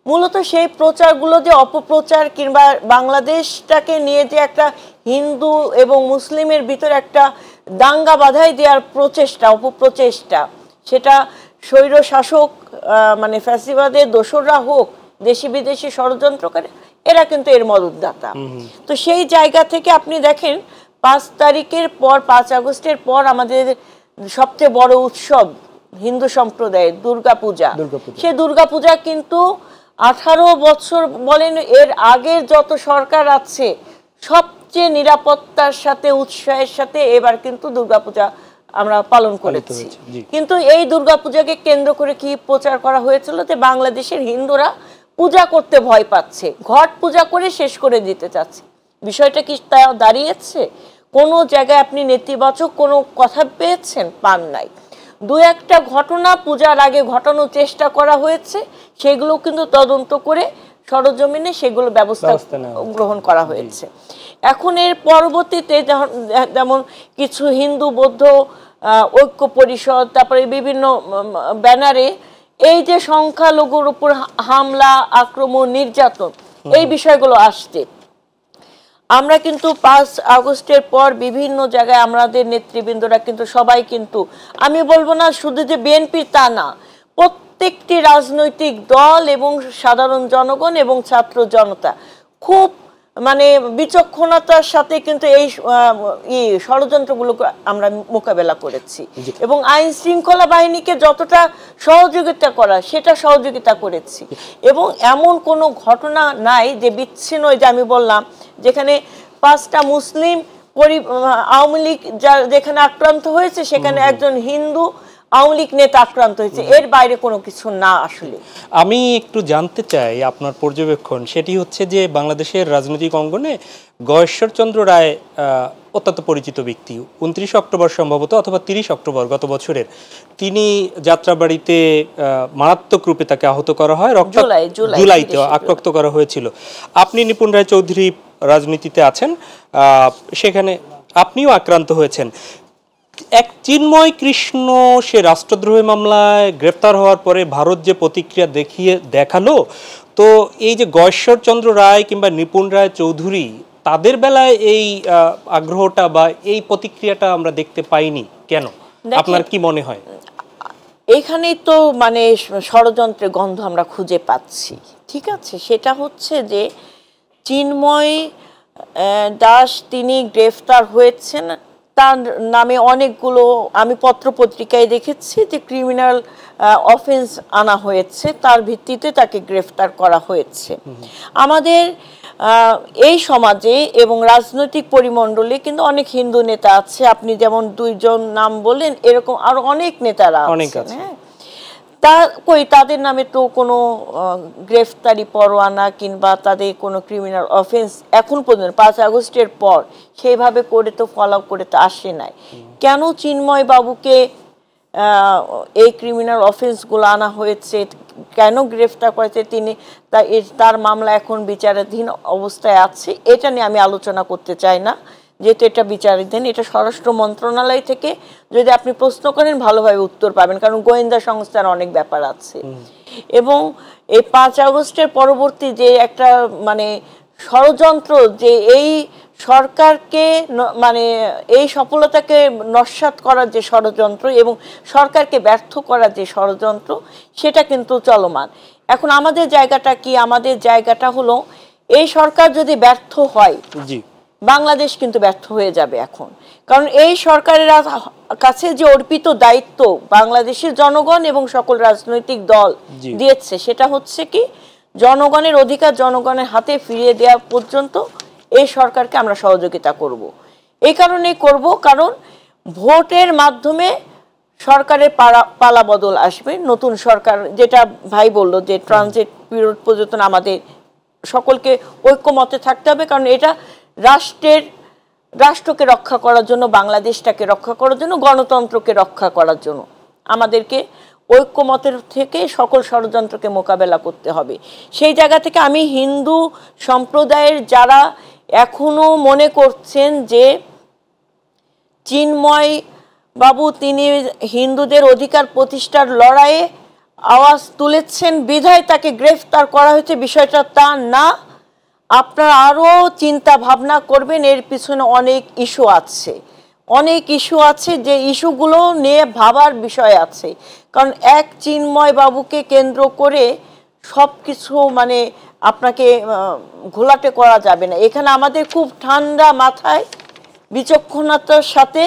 মূলত সেই প্রচারগুলো যে অপপ্রচার কিংবা বাংলাদেশটাকে নিয়ে যে একটা হিন্দু এবং মুসলিমের ভিতরে একটা দাঙ্গা বাঁধাই দেওয়ার প্রচেষ্টা, অপপ্রচেষ্টা, সেটা স্বৈর শাসক মানে ফ্যাসিবাদের দোসররা হোক, দেশি বিদেশি ষড়যন্ত্রকারী, এরা কিন্তু এর মদতদাতা। তো সেই জায়গা থেকে আপনি দেখেন 5 তারিখের পর, 5 আগস্টের পর আমাদের সবচেয়ে বড় উৎসব হিন্দু সম্প্রদায়ের দুর্গাপূজা। সেই দুর্গাপূজা কিন্তু 18 বছর বলেন এর আগের যত সরকার আছে সবচেয়ে নিরাপত্তার সাথে উৎসাহের সাথে এবার কিন্তু দুর্গাপূজা আমরা পালন করেছি। কিন্তু এই দুর্গাপূজাকে কেন্দ্র করে কি প্রচার করা হয়েছিল যে বাংলাদেশের হিন্দুরা পূজা করতে ভয় পাচ্ছে, ঘট পূজা করে শেষ করে দিতে চাচ্ছে। বিষয়টা কি তা দাঁড়িয়েছে? কোনো জায়গায় আপনি নেতিবাচক কোনো কথা পেয়েছেন? পান নাই। 2-1টা ঘটনা পূজার আগে ঘটানোর চেষ্টা করা হয়েছে, সেগুলো কিন্তু তদন্ত করে সরজমিনে সেগুলো ব্যবস্থা গ্রহণ করা হয়েছে। এখন এর পরবর্তীতে যেমন কিছু হিন্দু বৌদ্ধ ঐক্য পরিষদ, তারপরে বিভিন্ন ব্যানারে এই যে সংখ্যালঘুর উপর হামলা, আক্রমণ, নির্যাতন, এই বিষয়গুলো আসছে। আমরা কিন্তু 5 আগস্টের পর বিভিন্ন জায়গায় আমাদের নেতৃবৃন্দরা কিন্তু সবাই কিন্তু, আমি বলবো না শুধু যে বিএনপি তা না, প্রত্যেকটি রাজনৈতিক দল এবং সাধারণ জনগণ এবং ছাত্র জনতা খুব মানে বিচক্ষণতার সাথে কিন্তু এই ষড়যন্ত্রগুলোকে আমরা মোকাবেলা করেছি এবং আইন শৃঙ্খলা বাহিনীকে যতটা সহযোগিতা করা সেটা সহযোগিতা করেছি। এবং এমন কোনো ঘটনা নাই যে বিচ্ছিন্ন, যে আমি বললাম যেখানে 5টা মুসলিম আওয়ামী লীগ যেখানে আক্রান্ত হয়েছে সেখানে একজন হিন্দু আওয়ামী লীগ নেতা আক্রান্ত হয়েছে, এর বাইরে কোনো কিছু না। আসলে আমি একটু জানতে চাই আপনার পর্যবেক্ষণ, সেটি হচ্ছে যে বাংলাদেশের রাজনৈতিক অঙ্গনে গয়েশ্বরচন্দ্র রায় অত্যন্ত পরিচিত ব্যক্তি। 29 অক্টোবর সম্ভবত অথবা 30 অক্টোবর গত বছরের তিনি যাত্রাবাড়িতে মারাত্মক রূপে তাকে আহত করা হয়, জুলাইতে আক্রান্ত করা হয়েছিল। আপনি নিপুণ রায় চৌধুরী রাজনীতিতে আছেন, সেখানে আপনিও আক্রান্ত হয়েছেন। এক চিন্ময় কৃষ্ণ সে রাষ্ট্রদ্রোহী মামলায় গ্রেপ্তার হওয়ার পরে ভারত যে প্রতিক্রিয়া দেখালো, তো এই যে গয়েশ্বরচন্দ্র রায় কিংবা নিপুণ রায় চৌধুরী তাদের বেলায় এই আগ্রহটা বা এই প্রতিক্রিয়াটা আমরা দেখতে পাইনি কেন? আপনার কি মনে হয়? এখানেই তো মানে ষড়যন্ত্রের গন্ধ আমরা খুঁজে পাচ্ছি। ঠিক আছে, সেটা হচ্ছে যে চিন্ময় দাস তিনি গ্রেফতার হয়েছেন, তার নামে অনেকগুলো, আমি পত্রপত্রিকায় দেখেছি যে ক্রিমিনাল অফেন্স আনা হয়েছে, তার ভিত্তিতে তাকে গ্রেফতার করা হয়েছে। আমাদের এই সমাজে এবং রাজনৈতিক পরিমণ্ডলে কিন্তু অনেক হিন্দু নেতা আছে, আপনি যেমন 2 জন নাম বললেন, এরকম আরো অনেক নেতারা আছেন। হ্যাঁ, তাদের নামে তো কোনো গ্রেফতারি পরোয়ানা কিংবা তাদের কোনো ক্রিমিনাল অফেন্স এখন পর্যন্ত 5 আগস্টের পর সেইভাবে করে তো ফলো করে তো আসে নাই। কেন চিন্ময় বাবুকে এই ক্রিমিনাল অফেন্সগুলো আনা হয়েছে, কেন গ্রেফতার করেছে তিনি, তার মামলা এখন বিচারাধীন অবস্থায় আছে, এটা নিয়ে আমি আলোচনা করতে চাই না, যেহেতু এটা বিচারাধীন। এটা স্বরাষ্ট্র মন্ত্রণালয় থেকে যদি আপনি প্রশ্ন করেন ভালোভাবে উত্তর পাবেন, কারণ গোয়েন্দা সংস্থার অনেক ব্যাপার আছে। এবং এই 5 আগস্টের পরবর্তী যে একটা মানে ষড়যন্ত্র, যে এই সরকারকে মানে এই সফলতাকে নস্যাৎ করার যে ষড়যন্ত্র এবং সরকারকে ব্যর্থ করার যে ষড়যন্ত্র, সেটা কিন্তু চলমান। এখন আমাদের জায়গাটা কি? আমাদের জায়গাটা হলো, এই সরকার যদি ব্যর্থ হয়, বাংলাদেশ কিন্তু ব্যর্থ হয়ে যাবে এখন। কারণ এই সরকারের কাছে যে অর্পিত দায়িত্ব বাংলাদেশের জনগণ এবং সকল রাজনৈতিক দল দিয়েছে, সেটা হচ্ছে কি, জনগণের অধিকার জনগণের হাতে ফিরিয়ে দেওয়া পর্যন্ত এই সরকারকে আমরা সহযোগিতা করব। এই কারণেই করব, কারণ ভোটের মাধ্যমে সরকারের পালা বদল আসবে, নতুন সরকার, যেটা ভাই বলল যে ট্রানজিট পিরিয়ড পর্যন্ত আমাদের সকলকে ঐক্যমতে থাকতে হবে, কারণ এটা রাষ্ট্রকে রক্ষা করার জন্য, বাংলাদেশটাকে রক্ষা করার জন্য, গণতন্ত্রকে রক্ষা করার জন্য আমাদেরকে ঐক্যমতের থেকে সকল ষড়যন্ত্রকে মোকাবেলা করতে হবে। সেই জায়গা থেকে আমি হিন্দু সম্প্রদায়ের যারা এখনো মনে করছেন যে চিন্ময় বাবু তিনি হিন্দুদের অধিকার প্রতিষ্ঠার লড়াইয়ে আওয়াজ তুলেছেন বিধায় তাকে গ্রেফতার করা হয়েছে, বিষয়টা তা না। আপনারা আরও চিন্তা ভাবনা করবেন, এর পিছনে অনেক ইস্যু আছে, অনেক ইস্যু আছে, যে ইস্যুগুলো নিয়ে ভাবার বিষয় আছে। কারণ এক চিন্ময় বাবুকে কেন্দ্র করে সব কিছু মানে আপনাকে ঘোলাটে করা যাবে না। এখানে আমাদের খুব ঠান্ডা মাথায়, বিচক্ষণতার সাথে,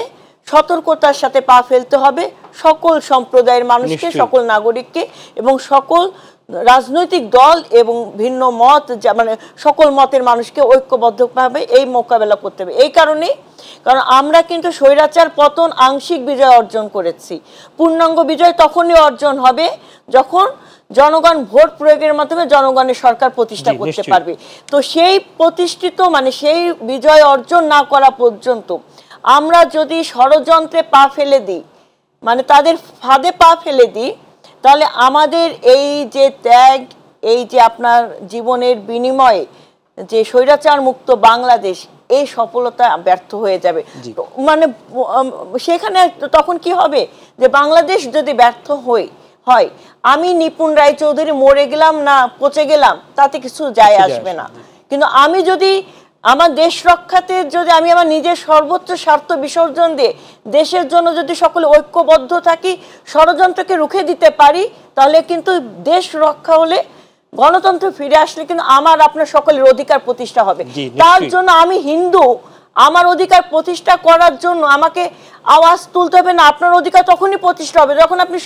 সতর্কতার সাথে পা ফেলতে হবে সকল সম্প্রদায়ের মানুষকে, সকল নাগরিককে, এবং সকল রাজনৈতিক দল এবং ভিন্ন মত, মানে সকল মতের মানুষকে ঐক্যবদ্ধভাবে এই মোকাবেলা করতে হবে। এই কারণে, কারণ আমরা কিন্তু স্বৈরাচার পতন আংশিক বিজয় অর্জন করেছি, পূর্ণাঙ্গ বিজয় তখনই অর্জন হবে যখন জনগণ ভোট প্রয়োগের মাধ্যমে জনগণের সরকার প্রতিষ্ঠা করতে পারবে। তো সেই প্রতিষ্ঠিত মানে সেই বিজয় অর্জন না করা পর্যন্ত আমরা যদি ষড়যন্ত্রে পা ফেলে দিই, মানে তাদের ফাঁদে পা ফেলে দিই, তাহলে আমাদের এই যে ত্যাগ, এই যে আপনার জীবনের বিনিময়ে যে স্বৈরাচার মুক্ত বাংলাদেশ, এই সফলতা ব্যর্থ হয়ে যাবে। মানে সেখানে তখন কি হবে, যে বাংলাদেশ যদি ব্যর্থ হয়, আমি নিপুণ রায়চৌধুরী মরে গেলাম না পচে গেলাম, তাতে কিছু যায় আসবে না। কিন্তু আমি যদি আমার দেশ রক্ষাতে যদি আমি আমার নিজের সর্বোচ্চ স্বার্থ বিসর্জন দিয়ে দেশের জন্য যদি সকলে ঐক্যবদ্ধ থাকি, ষড়যন্ত্রকে রুখে দিতে পারি, তাহলে কিন্তু দেশ রক্ষা হলে, গণতন্ত্র ফিরে আসলে কিন্তু আমার আপনার সকলের অধিকার প্রতিষ্ঠা হবে। তার জন্য আমি হিন্দু, আমার অধিকার প্রতিষ্ঠা করার জন্য আমাকে আওয়াজ তুলতে হবে না। আপনার অধিকার তখনই প্রতিষ্ঠা হবে যখন আপনি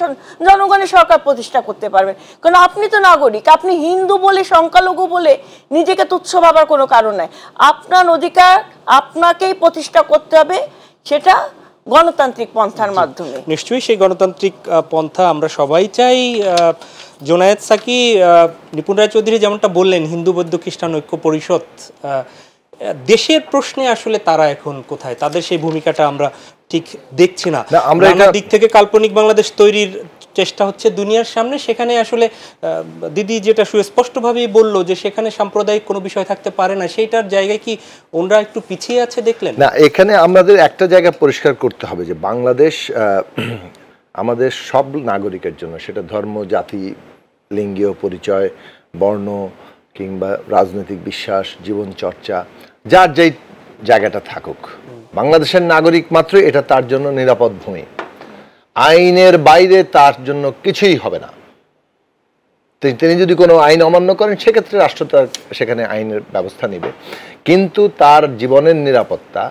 জনগণের সরকার প্রতিষ্ঠা করতে পারবেন, কারণ আপনি তো নাগরিক। আপনি হিন্দু বলে, সংখ্যালঘু বলে নিজেকে তুচ্ছ ভাবার কোনো কারণ নাই। আপনার অধিকার আপনাকেই প্রতিষ্ঠা করতে হবে, সেটা গণতান্ত্রিক পন্থার মাধ্যমে। নিশ্চয়ই সেই গণতান্ত্রিক পন্থা আমরা সবাই চাই। জোনায়েদ সাকি, নিপুণ রায়চৌধুরী যেমনটা বললেন, হিন্দু বৌদ্ধ খ্রিস্টান ঐক্য পরিষদ, দেশের প্রশ্নে আসলে তারা এখন কোথায়? তাদের সেই ভূমিকাটা আমরা ঠিক দেখছি না। আমরা দিক থেকে কাল্পনিক বাংলাদেশ তৈরির চেষ্টা হচ্ছে দুনিয়ার সামনে, সেখানে আসলে দিদি যেটা সুস্পষ্টভাবেই বললো যে সেখানে সাম্প্রদায়িক কোনো বিষয় থাকতে পারে না, সেইটার জায়গায় কি ওনরা একটু পিছিয়ে আছে দেখলেন না? এখানে আমাদের একটা জায়গা পরিষ্কার করতে হবে যে বাংলাদেশ আমাদের সব নাগরিকের জন্য, সেটা ধর্ম, জাতি, লিঙ্গীয় পরিচয়, বর্ণ কিংবা রাজনৈতিক বিশ্বাস, জীবন চর্চা, যার যেই জায়গাটা থাকুক, বাংলাদেশের নাগরিক মাত্রই এটা তার জন্য নিরাপদ ভূমি। আইনের বাইরে তার জন্য কিছুই হবে না। তিনি যদি কোনো আইন অমান্য করেন, সেক্ষেত্রে রাষ্ট্র তার সেখানে আইনের ব্যবস্থা নেবে, কিন্তু তার জীবনের নিরাপত্তা,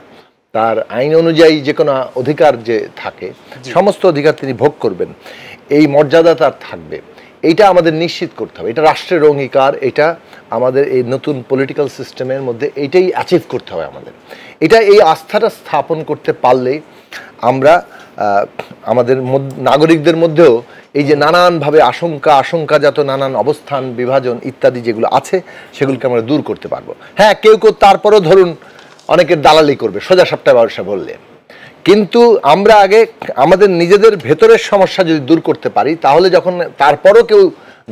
তার আইন অনুযায়ী যে কোনো অধিকার যে থাকে সমস্ত অধিকার তিনি ভোগ করবেন, এই মর্যাদা তার থাকবে, এইটা আমাদের নিশ্চিত করতে হবে। এটা রাষ্ট্রের অঙ্গীকার, এটা আমাদের এই নতুন পলিটিক্যাল সিস্টেমের মধ্যে এইটাই অ্যাচিভ করতে হবে আমাদের। এটা এই আস্থাটা স্থাপন করতে পারলেই আমরা আমাদের নাগরিকদের মধ্যেও এই যে নানানভাবে আশঙ্কাজাত নানান অবস্থান, বিভাজন ইত্যাদি যেগুলো আছে সেগুলোকে আমরা দূর করতে পারবো। হ্যাঁ, কেউ তারপরও ধরুন অনেকের দালালি করবে সোজা সাপটা ব্যবসা বললে, কিন্তু আমরা আগে আমাদের নিজেদের ভেতরের সমস্যা যদি দূর করতে পারি, তাহলে যখন তারপরও কেউ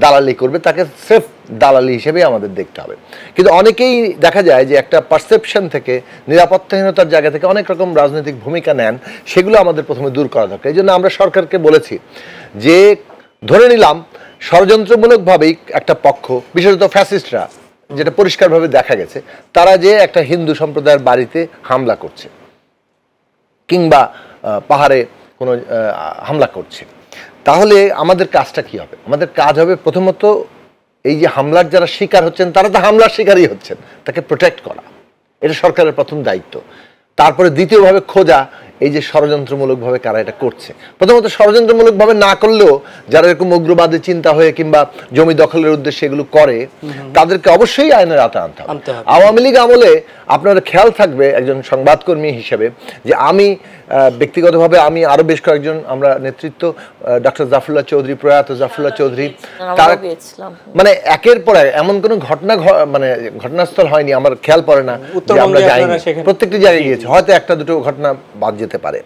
দালালি করবে তাকে সেফ দালালি হিসেবে আমাদের দেখতে হবে। কিন্তু অনেকেই দেখা যায় যে একটা পারসেপশন থেকে, নিরাপত্তাহীনতার জায়গা থেকে অনেক রকম রাজনৈতিক ভূমিকা নেন, সেগুলো আমাদের প্রথমে দূর করা দরকার। এই জন্য আমরা সরকারকে বলেছি যে ধরে নিলাম ষড়যন্ত্রমূলকভাবেই একটা পক্ষ, বিশেষত ফ্যাসিস্টরা, যেটা পরিষ্কারভাবে দেখা গেছে, তারা যে একটা হিন্দু সম্প্রদায়ের বাড়িতে হামলা করছে কিংবা পাহাড়ে কোনো হামলা করছে, তাহলে আমাদের কাজটা কি হবে? আমাদের কাজ হবে প্রথমত এই যে হামলার যারা শিকার হচ্ছেন, তারা তো হামলার শিকারই হচ্ছেন, তাকে প্রোটেক্ট করা, এটা সরকারের প্রথম দায়িত্ব। তারপরে দ্বিতীয়ভাবে খোঁজা এই যে ষড়যন্ত্রমূলকভাবে কারা এটা করছে। প্রথমত ষড়যন্ত্রমূলকভাবে না করলেও যারা এরকম উগ্রবাদী চিন্তা হয়ে কিংবা জমি দখলের উদ্দেশ্যে এগুলো করে, তাদেরকে অবশ্যই আইনের আওতায় আনতে হবে। আওয়ামী লীগ আমলে আপনার খেয়াল থাকবে একজন সংবাদকর্মী হিসেবে যে আমি ব্যক্তিগতভাবে আমি আরো বেশ কয়েকজন আমরা নেতৃত্ব, ডক্টর জাফরুল্লাহ চৌধুরী, প্রয়াত জাফরুল্লাহ চৌধুরী, তার মানে একের পর এক এমন কোনো মানে ঘটনাস্থল হয়নি আমার খেয়াল পড়ে না যে আমরা যাইনি, প্রত্যেকটি জায়গায় গিয়েছি, হয়তো একটা দুটো ঘটনা বাদ যেতে পারে।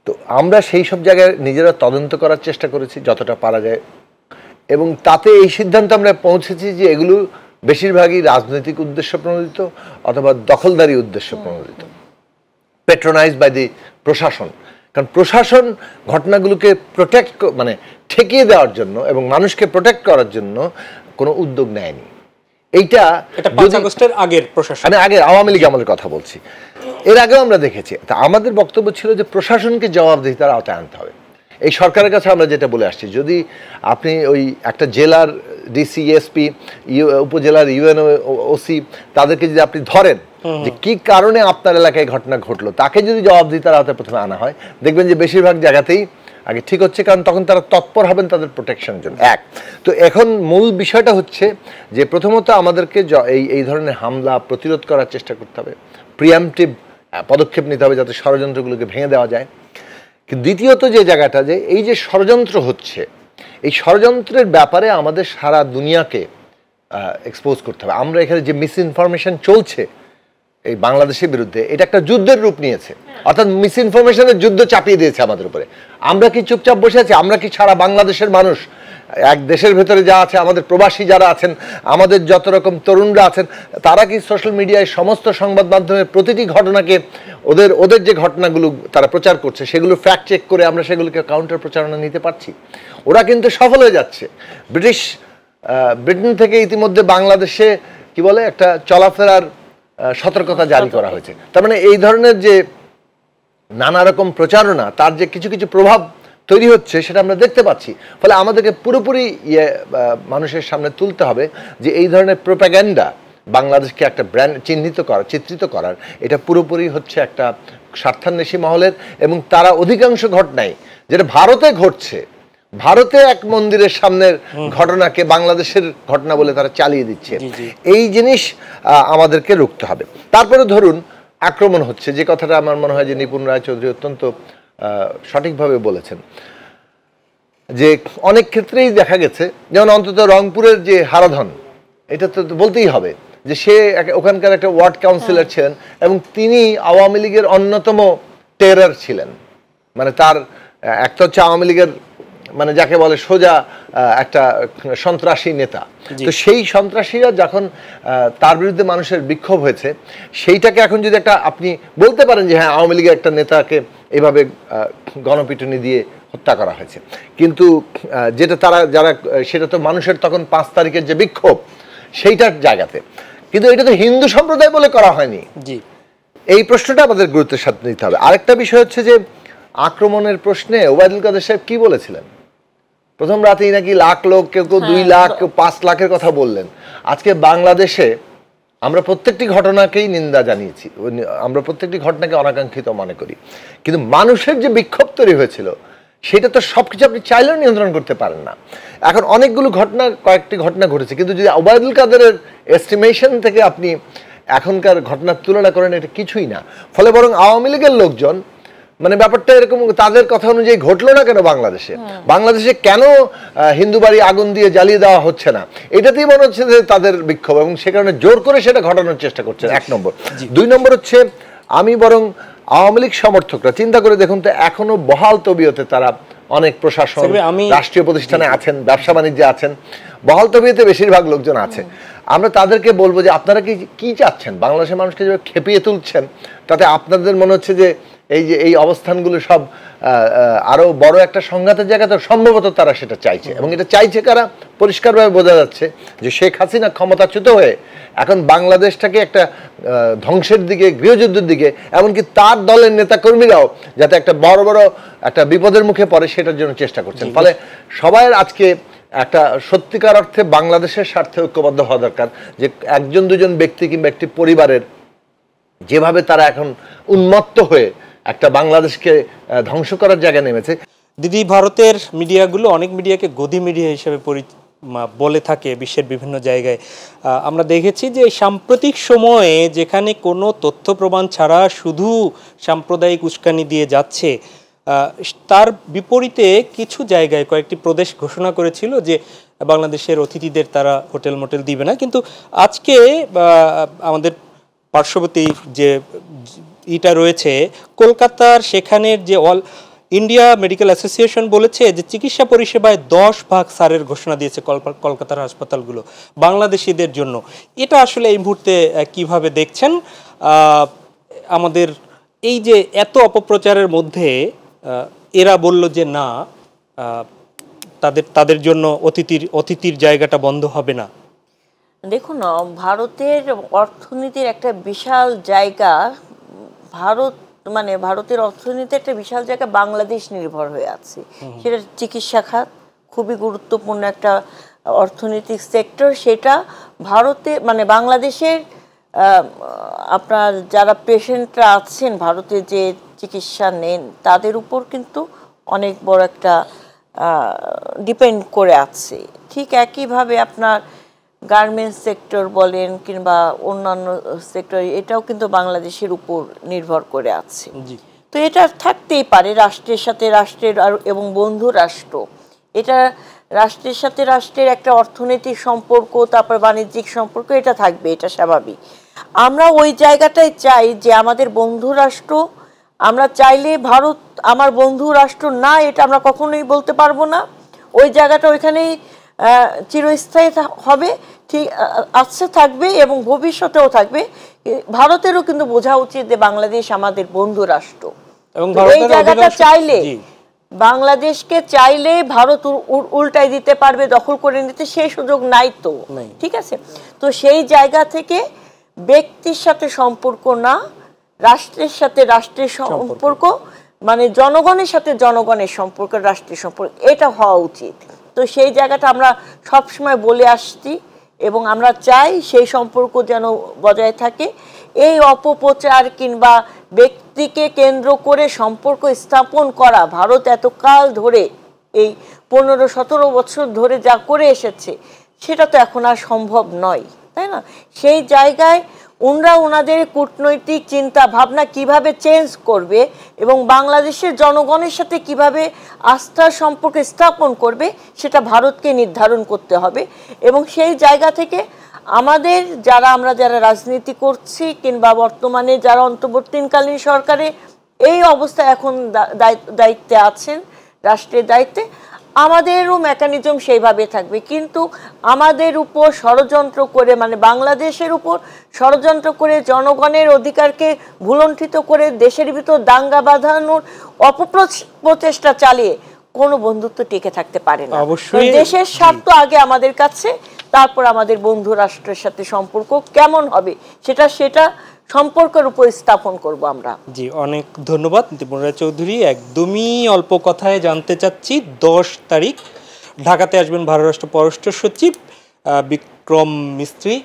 তো আমরা সেই সব জায়গায় নিজেরা তদন্ত করার চেষ্টা করেছি যতটা পারা যায়, এবং তাতে এই সিদ্ধান্ত আমরা পৌঁছেছি যে এগুলো বেশিরভাগই রাজনৈতিক উদ্দেশ্য প্রণোদিত অথবা দখলদারি উদ্দেশ্য প্রণোদিত, পেট্রোনাইজ বাই দি প্রশাসন। কারণ প্রশাসন ঘটনাগুলোকে প্রোটেক্ট মানে ঠেকিয়ে দেওয়ার জন্য এবং মানুষকে প্রোটেক্ট করার জন্য কোনো উদ্যোগ নেয়নি। এইটা আগের প্রশাসন, আমি আগে আওয়ামী লীগ আমলের কথা বলছি, এর আগেও আমরা দেখেছি। তা আমাদের বক্তব্য ছিল যে প্রশাসনকে জবাবদিহিতার আওতায় আনতে হবে। এই সরকারের কাছে আমরা যেটা বলে আসছি, যদি আপনি ওই একটা জেলার ডিসি, এসপি, উপজেলার ইউএনও, ওসি, তাদেরকে যদি আপনি ধরেন যে কি কারণে আপনার এলাকায় ঘটনা ঘটলো, তাকে যদি জবাবদিহিতার আওতায় প্রথমে আনা হয়, দেখবেন যে বেশিরভাগ জায়গাতেই আগে ঠিক হচ্ছে, কারণ তখন তারা তৎপর হবেন তাদের প্রোটেকশনের জন্য। এক তো এখন মূল বিষয়টা হচ্ছে যে প্রথমত আমাদেরকে এই ধরনের হামলা প্রতিরোধ করার চেষ্টা করতে হবে, প্রিএমপ্টিভ পদক্ষেপ নিতে হবে যাতে ষড়যন্ত্রগুলোকে ভেঙে দেওয়া যায়। কিন্তু দ্বিতীয়ত যে জায়গাটা, যে এই যে ষড়যন্ত্র হচ্ছে, এই ষড়যন্ত্রের ব্যাপারে আমাদের সারা দুনিয়াকে এক্সপোজ করতে হবে। আমরা এখানে যে মিস ইনফরমেশন চলছে এই বাংলাদেশের বিরুদ্ধে, এটা একটা যুদ্ধের রূপ নিয়েছে, অর্থাৎ মিস ইনফরমেশনের যুদ্ধ চাপিয়ে দিয়েছে আমাদের উপরে। আমরা কি চুপচাপ বসে আছি? আমরা কি সারা বাংলাদেশের মানুষ, এক দেশের ভেতরে যা আছে, আমাদের প্রবাসী যারা আছেন, আমাদের যত রকম তরুণরা আছেন, তারা কি সোশ্যাল মিডিয়ায় সমস্ত সংবাদ মাধ্যমের প্রতিটি ঘটনাকে ওদের যে ঘটনাগুলো তারা প্রচার করছে সেগুলো ফ্যাক্ট চেক করে আমরা সেগুলোকে কাউন্টার প্রচারণা নিতে পারছি? ওরা কিন্তু সফল হয়ে যাচ্ছে। ব্রিটেন থেকে ইতিমধ্যে বাংলাদেশে কি বলে একটা চলাফেরার সতর্কতা জারি করা হয়েছে। তার মানে এই ধরনের যে নানা রকম প্রচারণা, তার যে কিছু কিছু প্রভাব তৈরি হচ্ছে সেটা আমরা দেখতে পাচ্ছি। ফলে আমাদেরকে পুরোপুরি মানুষের সামনে তুলতে হবে যে এই ধরনের প্রোপাগ্যান্ডা বাংলাদেশকে একটা ব্র্যান্ড চিত্রিত করার এটা পুরোপুরি হচ্ছে একটা স্বার্থান্বেষী মহলের, এবং তারা অধিকাংশ ঘটনাই যেটা ভারতে ঘটছে, ভারতে এক মন্দিরের সামনের ঘটনাকে বাংলাদেশের ঘটনা বলে তারা চালিয়ে দিচ্ছে। এই জিনিস আমাদেরকে রুখতে হবে। তারপরে ধরুন আক্রমণ হচ্ছে, যে কথাটা আমার মনে হয় যে নিপুণ রায়চৌধুরী অত্যন্ত সঠিকভাবে বলেছেন, যে অনেক ক্ষেত্রেই দেখা গেছে, যেমন অন্তত রংপুরের যে হারাধন, এটা তো বলতেই হবে যে সে ওখানকার একটা ওয়ার্ড কাউন্সিলর ছিলেন এবং তিনি আওয়ামী লীগের অন্যতম টেরর ছিলেন। মানে তার একটা হচ্ছে আওয়ামী লীগের মানে যাকে বলে সোজা একটা সন্ত্রাসী নেতা। তো সেই সন্ত্রাসীরা যখন তার বিরুদ্ধে মানুষের বিক্ষোভ হয়েছে, সেইটাকে এখন যদি একটা আপনি বলতে পারেন যে হ্যাঁ আওয়ামী লীগের একটা নেতাকে এভাবে গণপিটুনি দিয়ে হত্যা করা হয়েছে, কিন্তু যেটা যারা সেটা তো মানুষের তখন 5 তারিখের যে বিক্ষোভ সেইটার জায়গাতে, কিন্তু এটা তো হিন্দু সম্প্রদায় বলে করা হয়নি। এই প্রশ্নটা আমাদের গুরুত্বের সাথে নিতে হবে। আরেকটা বিষয় হচ্ছে যে আক্রমণের প্রশ্নে ওবায়দুল কাদের সাহেব কি বলেছিলেন? প্রথম রাতেই নাকি লাখ লোক, কেউ 2 লাখ, কেউ 5 লাখের কথা বললেন। আজকে বাংলাদেশে আমরা প্রত্যেকটি ঘটনাকেই নিন্দা জানিয়েছি, আমরা প্রত্যেকটি ঘটনাকে অনাকাঙ্ক্ষিত মনে করি, কিন্তু মানুষের যে বিক্ষোভ তৈরি হয়েছিল সেটা তো সবকিছু আপনি চাইলেও নিয়ন্ত্রণ করতে পারেন না। এখন অনেকগুলো ঘটনা, কয়েকটি ঘটনা ঘটেছে, কিন্তু যদি ওবায়দুল কাদেরের এস্টিমেশন থেকে আপনি এখনকার ঘটনার তুলনা করেন, এটা কিছুই না। ফলে বরং আওয়ামী লীগের লোকজন, মানে ব্যাপারটা এরকম, তাদের কথা অনুযায়ী ঘটলো না কেন বাংলাদেশে, বাংলাদেশে কেন হিন্দু বাড়ি আগুন দিয়ে জ্বালিয়ে দেওয়া হচ্ছে না, এটাতেই মনে হচ্ছে যে তাদের বিক্ষোভ, এবং সে কারণে জোর করে সেটা ঘটানোর চেষ্টা করছে, 1 নম্বর। 2 নম্বর হচ্ছে, আমি বরং আওয়ামী লীগ সমর্থকরা চিন্তা করে দেখুন তো, এখনো বহাল তবিয়তে তারা অনেক প্রশাসন, রাষ্ট্রীয় প্রতিষ্ঠানে আছেন, ব্যবসা বাণিজ্যে আছেন, বহাল তবিয়তে বেশিরভাগ লোকজন আছে। আমরা তাদেরকে বলবো যে আপনারা কি চাচ্ছেন? বাংলাদেশের মানুষকে যেভাবে খেপিয়ে তুলছেন, তাতে আপনাদের মনে হচ্ছে যে এই অবস্থানগুলো সব আরো বড় একটা সংঘাতের জায়গা, তো সম্ভবত তারা সেটা চাইছে, এবং এটা চাইছে কারা, পরিষ্কারভাবে বোঝা যাচ্ছে যে শেখ হাসিনা ক্ষমতাচ্যুত হয়ে এখন বাংলাদেশটাকে একটা ধ্বংসের দিকে, গৃহযুদ্ধের দিকে, এমনকি তার দলের নেতাকর্মীরাও যাতে একটা বড় বড় একটা বিপদের মুখে পড়ে সেটার জন্য চেষ্টা করছেন। ফলে সবাই আজকে একটা সত্যিকার অর্থে বাংলাদেশের স্বার্থে ঐক্যবদ্ধ হওয়া দরকার, যে 1-2 ব্যক্তি কিংবা একটি পরিবারের যেভাবে তারা এখন উন্মত্ত হয়ে একটা বাংলাদেশকে ধ্বংস করার জায়গায় নেমেছে। দিদি, ভারতের মিডিয়াগুলো অনেক মিডিয়াকে গদি মিডিয়া হিসেবে বলে থাকে বিশ্বের বিভিন্ন জায়গায়। আমরা দেখেছি যে সাম্প্রতিক সময়ে যেখানে কোনো তথ্য প্রমাণ ছাড়া শুধু সাম্প্রদায়িক উস্কানি দিয়ে যাচ্ছে, তার বিপরীতে কিছু জায়গায় কয়েকটি প্রদেশ ঘোষণা করেছিল যে বাংলাদেশের অতিথিদের তারা হোটেল মোটেল দিবে না, কিন্তু আজকে আমাদের পার্শ্ববর্তী যে ইটা রয়েছে কলকাতার, সেখানের যে অল ইন্ডিয়া মেডিকেল অ্যাসোসিয়েশন বলেছে যে চিকিৎসা পরিষেবায় 10% ছাড়ের ঘোষণা দিয়েছে কলকাতার হাসপাতালগুলো বাংলাদেশিদের জন্য। এটা আসলে এই মুহূর্তে কিভাবে দেখছেন? আমাদের এই যে এত অপপ্রচারের মধ্যে এরা বলল যে না, তাদের জন্য অতিথির জায়গাটা বন্ধ হবে না। দেখুন, ভারতের অর্থনীতির একটা বিশাল জায়গা, ভারতের অর্থনীতির একটা বিশাল জায়গা বাংলাদেশ নির্ভর হয়ে আছে। সেটা চিকিৎসা খাত, খুবই গুরুত্বপূর্ণ একটা অর্থনৈতিক সেক্টর। সেটা ভারতে, বাংলাদেশের আপনার যারা পেশেন্টরা আছেন ভারতে যে চিকিৎসা নেন, তাদের উপর কিন্তু অনেক বড় একটা ডিপেন্ড করে আছে। ঠিক একইভাবে আপনার গার্মেন্টস সেক্টর বলেন কিংবা অন্যান্য সেক্টর, এটাও কিন্তু বাংলাদেশের উপর নির্ভর করে আছে। তো এটা থাকতেই পারে রাষ্ট্রের সাথে রাষ্ট্রের এবং বন্ধু রাষ্ট্র, এটা রাষ্ট্রের সাথে রাষ্ট্রের একটা অর্থনৈতিক সম্পর্ক, তারপর বাণিজ্যিক সম্পর্ক, এটা থাকবে, এটা স্বাভাবিক। আমরা ওই জায়গাটাই চাই যে আমাদের বন্ধু রাষ্ট্র, আমরা চাইলে ভারত আমার বন্ধু রাষ্ট্র না, এটা আমরা কখনোই বলতে পারবো না। ওই জায়গাটা ওইখানেই চিরস্থায়ী হবে, ঠিক আছে, থাকবে এবং ভবিষ্যতেও থাকবে। ভারতেরও কিন্তু বোঝা উচিত যে বাংলাদেশ আমাদের বন্ধু রাষ্ট্র, এবং এই জায়গাটা চাইলে বাংলাদেশকে চাইলে ভারত উল্টাই দিতে পারবে, দখল করে নিতে, সেই সুযোগ নাই তো, ঠিক আছে। তো সেই জায়গা থেকে ব্যক্তির সাথে সম্পর্ক না, রাষ্ট্রের সাথে রাষ্ট্রের সম্পর্ক, জনগণের সাথে জনগণের সম্পর্ক, রাষ্ট্রের সম্পর্ক, এটা হওয়া উচিত। তো সেই জায়গাটা আমরা সবসময় বলে আসছি এবং আমরা চাই সেই সম্পর্ক যেন বজায় থাকে। এই অপপ্রচার কিংবা ব্যক্তিকে কেন্দ্র করে সম্পর্ক স্থাপন করা, ভারত এতকাল ধরে এই 15-17 বছর ধরে যা করে এসেছে, সেটা তো এখন আর সম্ভব নয়, তাই না? সেই জায়গায় ওনাদের কূটনৈতিক চিন্তা ভাবনা কিভাবে চেঞ্জ করবে এবং বাংলাদেশের জনগণের সাথে কিভাবে আস্থার সম্পর্ক স্থাপন করবে, সেটা ভারতকে নির্ধারণ করতে হবে। এবং সেই জায়গা থেকে আমরা যারা রাজনীতি করছি কিংবা বর্তমানে যারা অন্তর্বর্তীকালীন সরকারে এই অবস্থায় এখন দায়িত্বে আছেন, রাষ্ট্রের দায়িত্বে, আমাদেরও মেকানিজম সেইভাবে থাকবে। কিন্তু আমাদের উপর ষড়যন্ত্র করে, বাংলাদেশের উপর ষড়যন্ত্র করে, জনগণের অধিকারকে ভুলণ্ঠিত করে দেশের ভিতর দাঙ্গা বাঁধানোর অপপ্রচেষ্টা চালিয়ে কোনো বন্ধুত্ব টিকে থাকতে পারে না। দেশের স্বার্থ আগে আমাদের কাছে, তারপর আমাদের বন্ধু রাষ্ট্রের সাথে সম্পর্ক কেমন হবে সেটা সম্পর্কের উপর স্থাপন করব আমরা। জি, অনেক ধন্যবাদ দীপন রায় চৌধুরী। একদমই অল্প কথায় জানতে চাচ্ছি, 10 তারিখ ঢাকাতে আসবেন ভারত রাষ্ট্র পররাষ্ট্র সচিব বিক্রম মিস্ত্রি।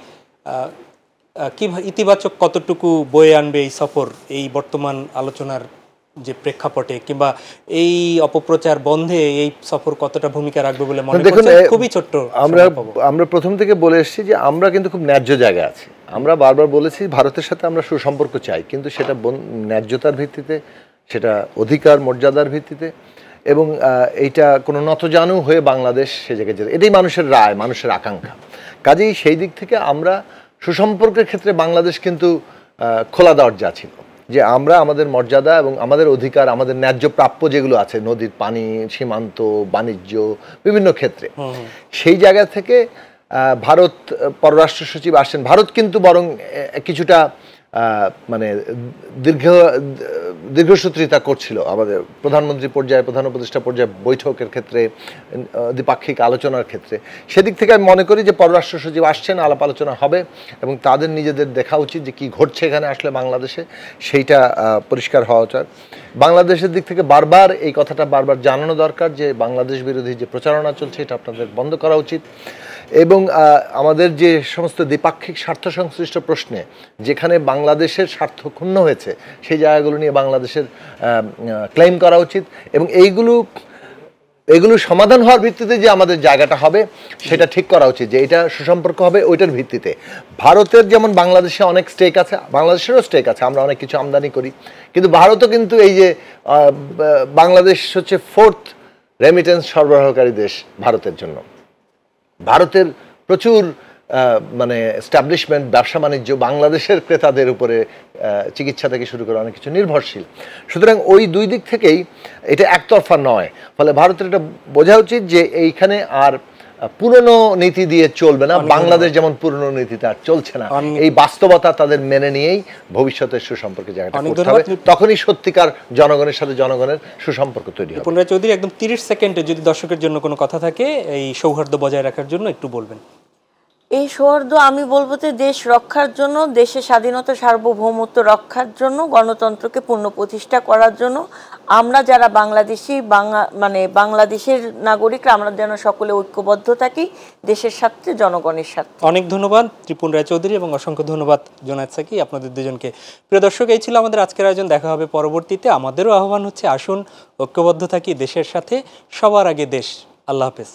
কি ইতিবাচক কতটুকু বয়ে আনবে এই সফর এই বর্তমান আলোচনার যে প্রেক্ষাপটে, কিংবা এই অপপ্রচার বন্ধে এই সফর কতটা ভূমিকা রাখবে বলে মনে করছেন? খুবই ছোট্ট। আমরা প্রথম থেকে বলে এসেছি যে আমরা কিন্তু খুব ন্যায্য জায়গায় আছি। আমরা বারবার বলেছি ভারতের সাথে আমরা সুসম্পর্ক চাই, কিন্তু সেটা ন্যায্যতার ভিত্তিতে, সেটা অধিকার মর্যাদার ভিত্তিতে, এবং এইটা কোনো নতজানু হয়ে বাংলাদেশ সে জায়গায় যেতে, এটাই মানুষের রায়, মানুষের আকাঙ্ক্ষা। কাজেই সেই দিক থেকে আমরা সুসম্পর্কের ক্ষেত্রে বাংলাদেশ কিন্তু খোলা দরজা ছিল, যে আমরা আমাদের মর্যাদা এবং আমাদের অধিকার, আমাদের ন্যায্য প্রাপ্য যেগুলো আছে, নদীর পানি, সীমান্ত, বাণিজ্য, বিভিন্ন ক্ষেত্রে, সেই জায়গা থেকে ভারত পররাষ্ট্র সচিব আসছেন। ভারত কিন্তু বরং কিছুটা মানে দীর্ঘসূত্রিতা করছিল আমাদের প্রধানমন্ত্রী পর্যায়ে, প্রধান উপদেষ্টা পর্যায়ে বৈঠকের ক্ষেত্রে, দ্বিপাক্ষিক আলোচনার ক্ষেত্রে। সেদিক থেকে আমি মনে করি যে পররাষ্ট্র সচিব আসছেন, আলাপ আলোচনা হবে, এবং তাদের নিজেদের দেখা উচিত যে কী ঘটছে এখানে আসলে বাংলাদেশে, সেইটা পরিষ্কার হওয়া উচিত। বাংলাদেশের দিক থেকে বারবার এই কথাটা বারবার জানানো দরকার যে বাংলাদেশ বিরোধী যে প্রচারণা চলছে এটা আপনাদের বন্ধ করা উচিত, এবং আমাদের যে সমস্ত দ্বিপাক্ষিক স্বার্থ সংশ্লিষ্ট প্রশ্নে যেখানে বাংলাদেশের স্বার্থ ক্ষুণ্ণ হয়েছে সেই জায়গাগুলো নিয়ে বাংলাদেশের ক্লেম করা উচিত, এবং এইগুলো সমাধান হওয়ার ভিত্তিতে যে আমাদের জায়গাটা হবে সেটা ঠিক করা উচিত, যে এটা সুসম্পর্ক হবে ওইটার ভিত্তিতে। ভারতের যেমন বাংলাদেশে অনেক স্টেক আছে, বাংলাদেশেরও স্টেক আছে, আমরা অনেক কিছু আমদানি করি, কিন্তু ভারতও কিন্তু এই যে বাংলাদেশ হচ্ছে 4th রেমিটেন্স সরবরাহকারী দেশ ভারতের জন্য। ভারতের প্রচুর মানে এস্টাবলিশমেন্ট, ব্যবসা বাণিজ্য বাংলাদেশের ক্রেতাদের উপরে, চিকিৎসা থেকে শুরু করে অনেক কিছু নির্ভরশীল। সুতরাং ওই দুই দিক থেকেই এটা একতরফা নয়। ফলে ভারতের এটা বোঝা উচিত যে এইখানে আর পুরনো নীতি দিয়ে চলবে না, বাংলাদেশ যেমন পুরনো নীতিতে আর চলছে না, এই বাস্তবতা তাদের মেনে নিয়েই ভবিষ্যতের সুসম্পর্কে জায়গাটা করতে হবে, তখনই সত্যিকার জনগণের সাথে জনগণের সুসম্পর্ক তৈরি হবে। রিপুন রায় চৌধুরী, একদম 30 সেকেন্ডে যদি দর্শকের জন্য কোনো কথা থাকে এই সৌহার্দ্য বজায় রাখার জন্য একটু বলবেন। এই সৌহার্দ্য আমি বলবো যে দেশ রক্ষার জন্য, দেশের স্বাধীনতা সার্বভৌমত্ব রক্ষার জন্য, গণতন্ত্রকে পুনঃপ্রতিষ্ঠা করার জন্য আমরা যারা বাংলাদেশি মানে বাংলাদেশের নাগরিকরা, আমরা যেন সকলে ঐক্যবদ্ধ থাকি দেশের সাথে, জনগণের সাথে। অনেক ধন্যবাদ রিপুন রায় চৌধুরী এবং অসংখ্য ধন্যবাদ জোনায়েদ সাকি, আপনাদের দুজনকে। প্রিয় দর্শক, এই ছিল আমাদের আজকের আয়োজন। দেখা হবে পরবর্তীতে। আমাদেরও আহ্বান হচ্ছে, আসুন ঐক্যবদ্ধ থাকি দেশের সাথে, সবার আগে দেশ। আল্লাহ হাফেজ।